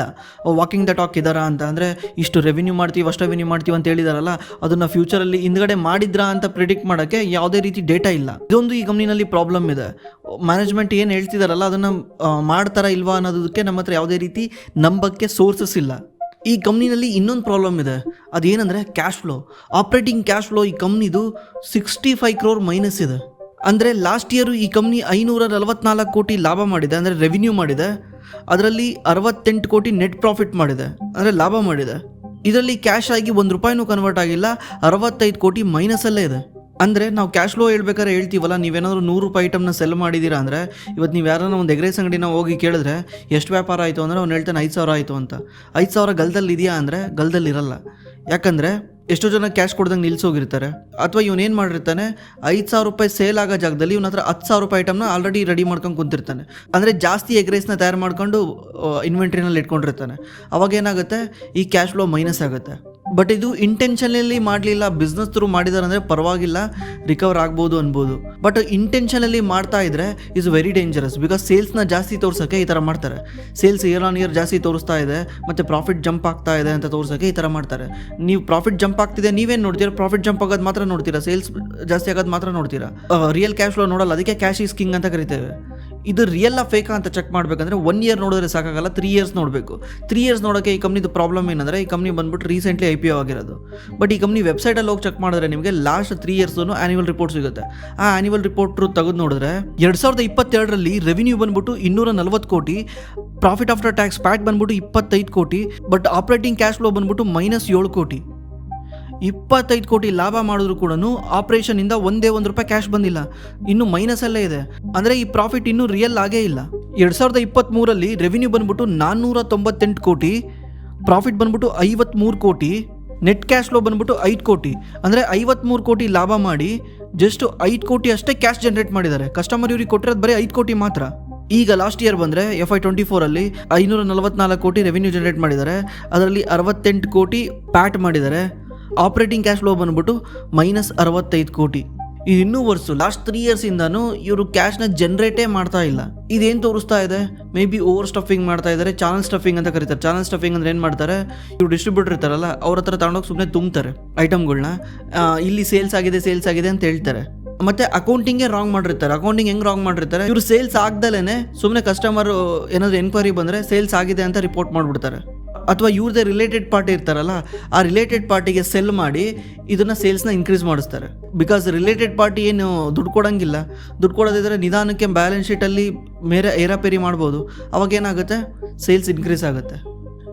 ವಾಕಿಂಗ್ ದ ಟಾಕ್ ಇದ್ದಾರಾ ಅಂತ, ಅಂದರೆ ಇಷ್ಟು ರೆವಿನ್ಯೂ ಮಾಡ್ತೀವಿ ಅಷ್ಟು ರೆವಿನ್ಯೂ ಮಾಡ್ತೀವಿ ಅಂತ ಹೇಳಿದಾರಲ್ಲ, ಅದನ್ನು ಫ್ಯೂಚರಲ್ಲಿ ಹಿಂದ್ಗಡೆ ಮಾಡಿದ್ರಾ ಅಂತ ಪ್ರಿಡಿಕ್ಟ್ ಮಾಡೋಕ್ಕೆ ಯಾವುದೇ ರೀತಿ ಡೇಟಾ ಇಲ್ಲ. ಇದೊಂದು ಈ ಕಂಪ್ನಿನಲ್ಲಿ ಪ್ರಾಬ್ಲಮ್ ಇದೆ. ಮ್ಯಾನೇಜ್ಮೆಂಟ್ ಏನು ಹೇಳ್ತಿದಾರಲ್ಲ ಅದನ್ನು ಮಾಡ್ತಾರಾ ಇಲ್ವಾ ಅನ್ನೋದಕ್ಕೆ ನಮ್ಮ ಹತ್ರ ಯಾವುದೇ ರೀತಿ ನಂಬಕ್ಕೆ ಸೋರ್ಸಸ್ ಇಲ್ಲ. ಈ ಕಂಪ್ನಿನಲ್ಲಿ ಇನ್ನೊಂದು ಪ್ರಾಬ್ಲಮ್ ಇದೆ, ಅದೇನೆಂದರೆ cash flow. Operating cash flow ಈ ಕಂಪ್ನಿದು 65 crore ಮೈನಸ್ ಇದೆ. ಅಂದರೆ ಲಾಸ್ಟ್ ಇಯರು ಈ ಕಂಪ್ನಿ 544 ಕೋಟಿ ಲಾಭ ಮಾಡಿದೆ, ಅಂದರೆ ರೆವಿನ್ಯೂ ಮಾಡಿದೆ. ಅದರಲ್ಲಿ 68 ಕೋಟಿ ನೆಟ್ ಪ್ರಾಫಿಟ್ ಮಾಡಿದೆ, ಅಂದರೆ ಲಾಭ ಮಾಡಿದೆ. ಇದರಲ್ಲಿ ಕ್ಯಾಶ್ ಆಗಿ 1 ರೂಪಾಯಿನೂ ಕನ್ವರ್ಟ್ ಆಗಿಲ್ಲ, 65 ಕೋಟಿ ಮೈನಸಲ್ಲೇ ಇದೆ. ಅಂದರೆ ನಾವು ಕ್ಯಾಶ್ ಫ್ಲೋ ಹೇಳ್ಬೇಕಾದ್ರೆ ಹೇಳ್ತೀವಲ್ಲ, ನೀವೇನಾದರೂ 100 ರೂಪಾಯಿ ಐಟಮ್ನ ಸೆಲ್ ಮಾಡಿದ್ದೀರಾ ಅಂದರೆ, ಇವತ್ತು ನೀವು ಯಾರನ್ನ ಒಂದು ಎಗ್ ರೈಸ್ ಅಂಗಡಿನ ಹೋಗಿ ಕೇಳಿದ್ರೆ ಎಷ್ಟು ವ್ಯಾಪಾರ ಆಯಿತು ಅಂದರೆ ಅವ್ನು ಹೇಳ್ತಾನೆ 5,000 ಆಯಿತು ಅಂತ. 5,000 ಗಲ್ದಲ್ಲಿ ಇದೆಯಾ ಅಂದರೆ ಗಲ್ದಲ್ಲಿರಲ್ಲ. ಯಾಕಂದರೆ ಎಷ್ಟೋ ಜನ ಕ್ಯಾಶ್ ಕೊಡ್ದಂಗೆ ನಿಲ್ಸೋಗಿರ್ತಾರೆ, ಅಥವಾ ಇವನೇನು ಮಾಡಿರ್ತಾನೆ 5,000 ರೂಪಾಯಿ ಸೇಲ್ ಆಗೋ ಜಾಗದಲ್ಲಿ ಇವನ ಹತ್ರ 10,000 ರೂಪಾಯಿ ಐಟಮ್ನ ಆಲ್ರೆಡಿ ರೆಡಿ ಮಾಡ್ಕೊಂಡು ಕುಂತಿರ್ತಾನೆ. ಅಂದರೆ ಜಾಸ್ತಿ ಎಗ್ ರೈಸ್ನ ತಯಾರು ಮಾಡ್ಕೊಂಡು ಇನ್ವೆಂಟ್ರಿನಲ್ಲಿ ಇಟ್ಕೊಂಡಿರ್ತಾನೆ. ಅವಾಗ ಏನಾಗುತ್ತೆ, ಈ ಕ್ಯಾಶ್ ಫ್ಲೋ ಮೈನಸ್ ಆಗುತ್ತೆ. ಬಟ್ ಇದು ಇಂಟೆನ್ಷನಲ್ಲಿ ಮಾಡಲಿಲ್ಲ, ಬಿಸ್ನೆಸ್ ಥ್ರೂ ಮಾಡಿದಾರೆ ಅಂದರೆ ಪರವಾಗಿಲ್ಲ, ರಿಕವರ್ ಆಗ್ಬೋದು ಅನ್ಬೋದು. ಬಟ್ ಇಂಟೆನ್ಷನಲ್ಲಿ ಮಾಡ್ತಾ ಇದ್ರೆ ಇಸ್ ವೆರಿ ಡೇಂಜರಸ್. ಬಿಕಾಸ್ ಸೇಲ್ಸ್ನ ಜಾಸ್ತಿ ತೋರ್ಸೋಕ್ಕೆ ಈ ಥರ ಮಾಡ್ತಾರೆ. ಸೇಲ್ಸ್ ಇಯರ್ ಆನ್ ಇಯರ್ ಜಾಸ್ತಿ ತೋರಿಸ್ತಾ ಇದೆ, ಮತ್ತು ಪ್ರಾಫಿಟ್ ಜಂಪ್ ಆಗ್ತಾ ಇದೆ ಅಂತ ತೋರ್ಸೋಕ್ಕೆ ಈ ಥರ ಮಾಡ್ತಾರೆ. ನೀವು ಪ್ರಾಫಿಟ್ ಜಂಪ್ ಆಗ್ತಿದೆ ನೀವೇನು ನೋಡ್ತೀರಾ, ಪ್ರಾಫಿಟ್ ಜಂಪ್ ಆಗೋದು ಮಾತ್ರ ನೋಡ್ತೀರಾ, ಸೇಲ್ಸ್ ಜಾಸ್ತಿ ಆಗೋದು ಮಾತ್ರ ನೋಡ್ತೀರಾ. ರಿಯಲ್ ಕ್ಯಾಶ್ ಫ್ಲೋ ನೋಡಲ್ಲ. ಅದಕ್ಕೆ ಕ್ಯಾಶ್ ಈಸ್ ಕಿಂಗ್ ಅಂತ ಕರಿತೇವೆ. ಇದು ರಿಯಲ್ ಫೇಕಾ ಅಂತ ಚೆಕ್ ಮಾಡಬೇಕಂದ್ರೆ 1 year ನೋಡಿದ್ರೆ ಸಾಕಾಗಲ್ಲ, 3 years ನೋಡಬೇಕು. 3 years ನೋಡೋಕ್ಕೆ ಈ ಕಂಪ್ನಿದು ಪ್ರಾಬ್ಲಮ್ ಏನಂದರೆ, ಈ ಕಂಪ್ನಿ ಬಂದ್ಬಿಟ್ಟು ರೀಸೆಂಟ್ಲಿ IPO ಆಗಿರೋದು. ಬಟ್ ಈ ಕಂಪ್ನಿ ವೆಬ್ಸೈಟಲ್ಲಿ ಹೋಗಿ ಚೆಕ್ ಮಾಡಿದ್ರೆ ನಿಮಗೆ ಲಾಸ್ಟ್ 3 years ಆ್ಯನ್ಯುವಲ್ ರಿಪೋರ್ಟ್ ಸಿಗುತ್ತೆ. ಆ ಆ್ಯನ್ಯುವಲ್ ರಿಪೋರ್ಟ್ ತೆಗೆದು ನೋಡಿದ್ರೆ 2022ರಲ್ಲಿ ರೆವಿನ್ಯೂ ಬಂದ್ಬಿಟ್ಟು 240 ಕೋಟಿ, ಪ್ರಾಫಿಟ್ ಆಫ್ಟರ್ ಟ್ಯಾಕ್ಸ್ ಪ್ಯಾಟ್ ಬಂದ್ಬಿಟ್ಟು 25 ಕೋಟಿ, ಬಟ್ ಆಪರೇಟಿಂಗ್ ಕ್ಯಾಶ್ ಫ್ಲೋ ಬಂದ್ಬಿಟ್ಟು -7 ಕೋಟಿ. 25 ಕೋಟಿ ಲಾಭ ಮಾಡಿದ್ರು ಕೂಡ ಆಪರೇಷನಿಂದ ಒಂದೇ ₹1 ಕ್ಯಾಶ್ ಬಂದಿಲ್ಲ, ಇನ್ನು ಮೈನಸಲ್ಲೇ ಇದೆ. ಅಂದರೆ ಈ ಪ್ರಾಫಿಟ್ ಇನ್ನೂ ರಿಯಲ್ ಆಗೇ ಇಲ್ಲ. 2023ರಲ್ಲಿ ರೆವಿನ್ಯೂ ಬಂದ್ಬಿಟ್ಟು 498 ಕೋಟಿ, ಪ್ರಾಫಿಟ್ ಬಂದ್ಬಿಟ್ಟು 53 ಕೋಟಿ, ನೆಟ್ ಕ್ಯಾಶ್ ಫ್ಲೋ ಬಂದ್ಬಿಟ್ಟು 5 ಕೋಟಿ. ಅಂದರೆ 53 ಕೋಟಿ ಲಾಭ ಮಾಡಿ ಜಸ್ಟ್ 5 ಕೋಟಿ ಅಷ್ಟೇ ಕ್ಯಾಶ್ ಜನರೇಟ್ ಮಾಡಿದ್ದಾರೆ. ಕಸ್ಟಮರ್ ಇವ್ರಿಗೆ ಕೊಟ್ಟಿರೋದು ಬರೀ 5 ಕೋಟಿ ಮಾತ್ರ. ಈಗ ಲಾಸ್ಟ್ ಇಯರ್ ಬಂದರೆ FY24ರಲ್ಲಿ 544 ಕೋಟಿ ರೆವಿನ್ಯೂ ಜನರೇಟ್ ಮಾಡಿದ್ದಾರೆ, ಅದರಲ್ಲಿ 68 ಕೋಟಿ ಪ್ಯಾಟ್ ಮಾಡಿದ್ದಾರೆ. ಆಪರೇಟಿಂಗ್ ಕ್ಯಾಶ್ ಫ್ಲೋ ಬಂದ್ಬಿಟ್ಟು -65 ಕೋಟಿ. ಇದು ಇನ್ನೂ ವರ್ಷ ಲಾಸ್ಟ್ 3 ಇಯರ್ಸಿಂದನೂ ಇವರು ಕ್ಯಾಶ್ನ ಜನ್ರೇಟೇ ಮಾಡ್ತಾ ಇಲ್ಲ. ಇದೇನು ತೋರಿಸ್ತಾ ಇದೆ, ಮೇ ಬಿ ಓವರ್ ಸ್ಟಫಿಂಗ್ ಮಾಡ್ತಾ ಇದ್ದಾರೆ. ಚಾನಲ್ ಸ್ಟಫಿಂಗ್ ಅಂತ ಕರೀತಾರೆ. ಚಾನಲ್ ಸ್ಟಫಿಂಗ್ ಅಂದ್ರೆ ಏನು ಮಾಡ್ತಾರೆ, ಇವ್ರು ಡಿಸ್ಟ್ರಿಬ್ಯೂಟರ್ ಇರ್ತಾರಲ್ಲ ಅವ್ರ ಹತ್ರ ತಗೊಂಡೋಗಿ ಸುಮ್ಮನೆ ತುಂಬ್ತಾರೆ ಐಟಮ್ಗಳನ್ನ. ಇಲ್ಲಿ ಸೇಲ್ಸ್ ಆಗಿದೆ ಅಂತ ಹೇಳ್ತಾರೆ. ಮತ್ತೆ ಅಕೌಂಟಿಂಗೇ ರಾಂಗ್ ಮಾಡಿರ್ತಾರೆ. ಅಕೌಂಟಿಂಗ್ ಹೆಂಗ್ ರಾಂಗ್ ಮಾಡಿರ್ತಾರೆ, ಇವರು ಸೇಲ್ಸ್ ಆಗ್ದಲೇನೆ ಸುಮ್ಮನೆ ಕಸ್ಟಮರ್ ಏನಾದ್ರು ಎನ್ಕ್ವೈರಿ ಬಂದರೆ ಸೇಲ್ಸ್ ಆಗಿದೆ ಅಂತ ರಿಪೋರ್ಟ್ ಮಾಡಿಬಿಡ್ತಾರೆ. ಅಥವಾ ಇವ್ರದೇ ರಿಲೇಟೆಡ್ ಪಾರ್ಟಿ ಇರ್ತಾರಲ್ಲ, ಆ ರಿಲೇಟೆಡ್ ಪಾರ್ಟಿಗೆ ಸೆಲ್ ಮಾಡಿ ಇದನ್ನು ಸೇಲ್ಸ್ನ ಇನ್ಕ್ರೀಸ್ ಮಾಡಿಸ್ತಾರೆ. ಬಿಕಾಸ್ ರಿಲೇಟೆಡ್ ಪಾರ್ಟಿ ಏನು ದುಡ್ಡು ಕೊಡೋಂಗಿಲ್ಲ. ದುಡ್ಡು ಕೊಡೋದಿದ್ರೆ ನಿಧಾನಕ್ಕೆ ಬ್ಯಾಲೆನ್ಸ್ ಶೀಟಲ್ಲಿ ಏರಾಪೇರಿ ಮಾಡ್ಬೋದು. ಅವಾಗ ಏನಾಗುತ್ತೆ, ಸೇಲ್ಸ್ ಇನ್ಕ್ರೀಸ್ ಆಗುತ್ತೆ.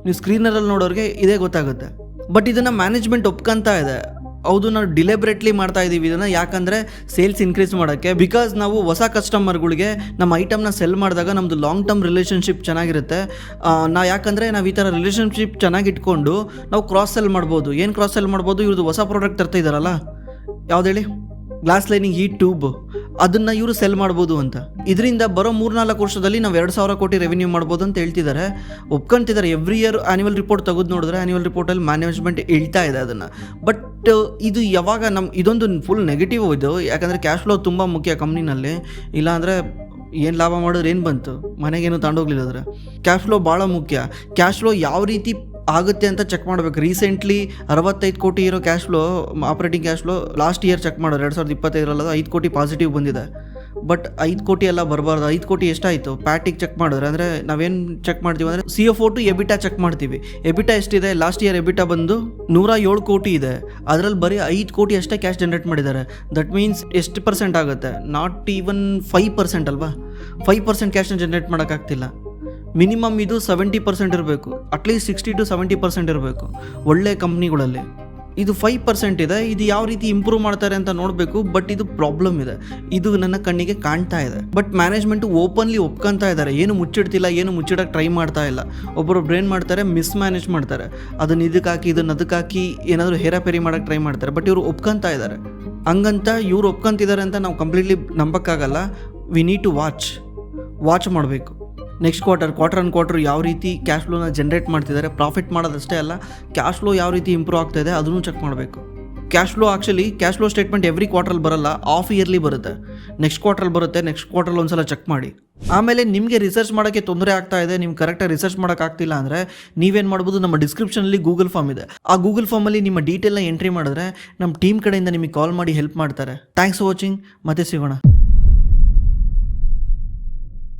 ನೀವು ಸ್ಕ್ರೀನರಲ್ಲಿ ನೋಡೋರಿಗೆ ಇದೇ ಗೊತ್ತಾಗುತ್ತೆ. ಬಟ್ ಇದನ್ನು ಮ್ಯಾನೇಜ್ಮೆಂಟ್ ಒಪ್ಕೊಂತ ಇದೆ. ಹೌದು, ನಾವು ಡಿಲೆಬ್ರೇಟ್ಲಿ ಮಾಡ್ತಾ ಇದ್ದೀವಿ ಇದನ್ನು, ಯಾಕಂದರೆ ಸೇಲ್ಸ್ ಇನ್ಕ್ರೀಸ್ ಮಾಡೋಕ್ಕೆ. ಬಿಕಾಸ್ ನಾವು ಹೊಸ ಕಸ್ಟಮರ್ಗಳಿಗೆ ನಮ್ಮ ಐಟಮ್ನ ಸೆಲ್ ಮಾಡಿದಾಗ ನಮ್ಮದು ಲಾಂಗ್ ಟರ್ಮ್ ರಿಲೇಷನ್ಶಿಪ್ ಚೆನ್ನಾಗಿರುತ್ತೆ. ಯಾಕಂದರೆ ನಾವು ಈ ಥರ ರಿಲೇಷನ್ಶಿಪ್ ಚೆನ್ನಾಗಿ ಇಟ್ಕೊಂಡು ನಾವು ಕ್ರಾಸ್ ಸೆಲ್ ಮಾಡ್ಬೋದು. ಏನು ಕ್ರಾಸ್ ಸೆಲ್ ಮಾಡ್ಬೋದು, ಇವ್ರದ್ದು ಹೊಸ ಪ್ರಾಡಕ್ಟ್ ತರ್ತಾ ಇದ್ದಾರಲ್ಲ, ಯಾವ್ದು ಹೇಳಿ, ಗ್ಲಾಸ್ ಲೈನಿಂಗ್ ಹೀಟ್ ಟ್ಯೂಬ್, ಅದನ್ನು ಇವರು ಸೆಲ್ ಮಾಡ್ಬೋದು ಅಂತ. ಇದರಿಂದ ಬರೋ 3-4 ವರ್ಷದಲ್ಲಿ ನಾವು 2,000 ಕೋಟಿ ರೆವೆನ್ಯೂ ಮಾಡ್ಬೋದು ಅಂತ ಹೇಳ್ತಿದ್ದಾರೆ, ಒಪ್ಕೊಂತಿದ್ದಾರೆ. ಎವ್ರಿ ಇಯರ್ ಆ್ಯನ್ಯುವಲ್ ರಿಪೋರ್ಟ್ ತೆಗೆದು ನೋಡಿದ್ರೆ ಆ್ಯನ್ಯುವಲ್ ರಿಪೋರ್ಟಲ್ಲಿ ಮ್ಯಾನೇಜ್ಮೆಂಟ್ ಹೇಳ್ತಾ ಇದೆ ಅದನ್ನು. ಬಟ್ ಇದು ಯಾವಾಗ ಇದೊಂದು ಫುಲ್ ನೆಗೆಟಿವ್ ಇದು. ಯಾಕಂದರೆ ಕ್ಯಾಶ್ ಫ್ಲೋ ತುಂಬ ಮುಖ್ಯ ಕಂಪ್ನಿನಲ್ಲಿ. ಇಲ್ಲಾಂದರೆ ಏನು ಲಾಭ ಮಾಡಿದ್ರೆ ಏನು ಬಂತು, ಮನೆಗೇನು ತಗೊಂಡೋಗ್ಲಿಲ್ಲ. ಅಂದರೆ ಕ್ಯಾಶ್ ಫ್ಲೋ ಭಾಳ ಮುಖ್ಯ. ಕ್ಯಾಶ್ ಫ್ಲೋ ಯಾವ ರೀತಿ ಆಗುತ್ತೆ ಅಂತ ಚೆಕ್ ಮಾಡಬೇಕು. ರೀಸೆಂಟ್ಲಿ 65 ಕೋಟಿ ಇರೋ cash flow, operating cash flow last year check ಮಾಡೋದು 2025 5 ಕೋಟಿ ಪಾಸಿಟಿವ್ ಬಂದಿದೆ. ಬಟ್ 5 ಕೋಟಿ ಎಲ್ಲ ಬರಬಾರ್ದು. 5 ಕೋಟಿ ಎಷ್ಟಾಯಿತು ಪ್ಯಾಟಿಗೆ ಚೆಕ್ ಮಾಡಿದ್ರೆ, ಅಂದರೆ ನಾವೇನು ಚೆಕ್ ಮಾಡ್ತೀವಿ ಅಂದರೆ CFO ಟು ಎಬಿಟಾ ಚೆಕ್ ಮಾಡ್ತೀವಿ. ಎಬಿಟಾ ಎಷ್ಟಿದೆ, ಲಾಸ್ಟ್ ಇಯರ್ ಎಬಿಟಾ ಬಂದು 107 ಕೋಟಿ ಇದೆ. ಅದರಲ್ಲಿ ಬರೀ 5 ಕೋಟಿ ಅಷ್ಟೇ ಕ್ಯಾಶ್ ಜನರೇಟ್ ಮಾಡಿದ್ದಾರೆ. ದಟ್ ಮೀನ್ಸ್ ಎಷ್ಟು ಪರ್ಸೆಂಟ್ ಆಗುತ್ತೆ, ನಾಟ್ ಈವನ್ 5% ಅಲ್ವಾ. 5% ಕ್ಯಾಶ್ನ ಜನರೇಟ್ ಮಾಡೋಕ್ಕಾಗ್ತಿಲ್ಲ. ಮಿನಿಮಮ್ ಇದು 70% ಇರಬೇಕು, ಅಟ್ಲೀಸ್ಟ್ 60 to 70% ಇರಬೇಕು ಒಳ್ಳೆ ಕಂಪ್ನಿಗಳಲ್ಲಿ. ಇದು 5% ಇದೆ. ಇದು ಯಾವ ರೀತಿ ಇಂಪ್ರೂವ್ ಮಾಡ್ತಾರೆ ಅಂತ ನೋಡಬೇಕು. ಬಟ್ ಇದು ಪ್ರಾಬ್ಲಮ್ ಇದೆ, ಇದು ನನ್ನ ಕಣ್ಣಿಗೆ ಕಾಣ್ತಾ ಇದೆ. ಬಟ್ ಮ್ಯಾನೇಜ್ಮೆಂಟು ಓಪನ್ಲಿ ಒಪ್ಕೊಂತಾ ಇದ್ದಾರೆ, ಏನು ಮುಚ್ಚಿಡ್ತಿಲ್ಲ, ಏನು ಮುಚ್ಚಿಡೋಕ್ಕೆ ಟ್ರೈ ಮಾಡ್ತಾ ಇಲ್ಲ. ಒಬ್ಬರು ಏನು ಮಾಡ್ತಾರೆ, ಮಿಸ್ಮ್ಯಾನೇಜ್ ಮಾಡ್ತಾರೆ. ಅದನ್ನು ಇದಕ್ಕೆ ಹಾಕಿ ಇದನ್ನು ಅದಕ್ಕೆ ಹಾಕಿ ಏನಾದರೂ ಹೇರಾಪೇರಿ ಮಾಡೋಕ್ಕೆ ಟ್ರೈ ಮಾಡ್ತಾರೆ. ಬಟ್ ಇವರು ಒಪ್ಕೊಂತಾ ಇದ್ದಾರೆ. ಹಂಗಂತ ಇವ್ರು ಒಪ್ಕೊಂತಿದ್ದಾರೆ ಅಂತ ನಾವು ಕಂಪ್ಲೀಟ್ಲಿ ನಂಬೋಕ್ಕಾಗಲ್ಲ. ವಿ ನೀಡ್ ಟು ವಾಚ್ ಮಾಡಬೇಕು. ನೆಕ್ಸ್ಟ್ ಕ್ವಾರ್ಟರ್ ಆನ್ ಕ್ವಾರ್ಟರ್ ಯಾವ ರೀತಿ ಕ್ಯಾಶ್ ಫ್ಲೋನ ಜನ್ರೇಟ್ ಮಾಡ್ತಿದ್ದಾರೆ, ಪ್ರಾಫಿಟ್ ಮಾಡೋದಷ್ಟೇ ಅಲ್ಲ, ಕ್ಯಾಶ್ ಫ್ಲೋ ಯಾವ ರೀತಿ ಇಂಪ್ರೂವ್ ಆಗ್ತಾ ಇದೆ ಅದನ್ನು ಚೆಕ್ ಮಾಡಬೇಕು. ಕ್ಯಾಶ್ ಫ್ಲೋ ಸ್ಟೇಟ್ಮೆಂಟ್ ಎವ್ರಿ ಕ್ವಾರ್ಟರ್ಲ್ಲಿ ಬರಲ್ಲ, ಆಫ್ ಇಯರ್ಲಿ ಬರುತ್ತೆ. ನೆಕ್ಸ್ಟ್ ಕ್ವಾರ್ಟರ್ ಬರುತ್ತೆ, ನೆಕ್ಸ್ಟ್ ಕ್ವಾರ್ಟರ್ಲ್ಲಿ ಒಂದ್ಸಲ ಚೆಕ್ ಮಾಡಿ. ಆಮೇಲೆ ನಿಮಗೆ ರಿಸರ್ಚ್ ಮಾಡೋಕ್ಕೆ ತೊಂದರೆ ಆಗ್ತಾ ಇದೆ, ನಿಮ್ಗೆ ಕರೆಕ್ಟಾಗಿ ರಿಸರ್ಚ್ ಮಾಡೋಕ್ಕಾಗ್ತಿಲ್ಲ ಅಂದರೆ ನೀವೇನು ಮಾಡ್ಬೋದು, ನಮ್ಮ ಡಿಸ್ಕ್ರಿಪ್ಷನಲ್ಲಿ ಗೂಗಲ್ ಫಾರ್ಮ್ ಇದೆ. ಆ ಗೂಗಲ್ ಫಾರ್ಮಲ್ಲಿ ನಿಮ್ಮ ಡೀಟೇಲ್ನ ಎಂಟ್ರಿ ಮಾಡಿದ್ರೆ ನಮ್ಮ ಟೀಮ್ ಕಡೆಯಿಂದ ನಿಮಗೆ ಕಾಲ್ ಮಾಡಿ ಹೆಲ್ಪ್ ಮಾಡ್ತಾರೆ. ಥ್ಯಾಂಕ್ಸ್ ಫಾರ್ ವಾಚಿಂಗ್, ಮತ್ತೆ ಸಿಗೋಣ.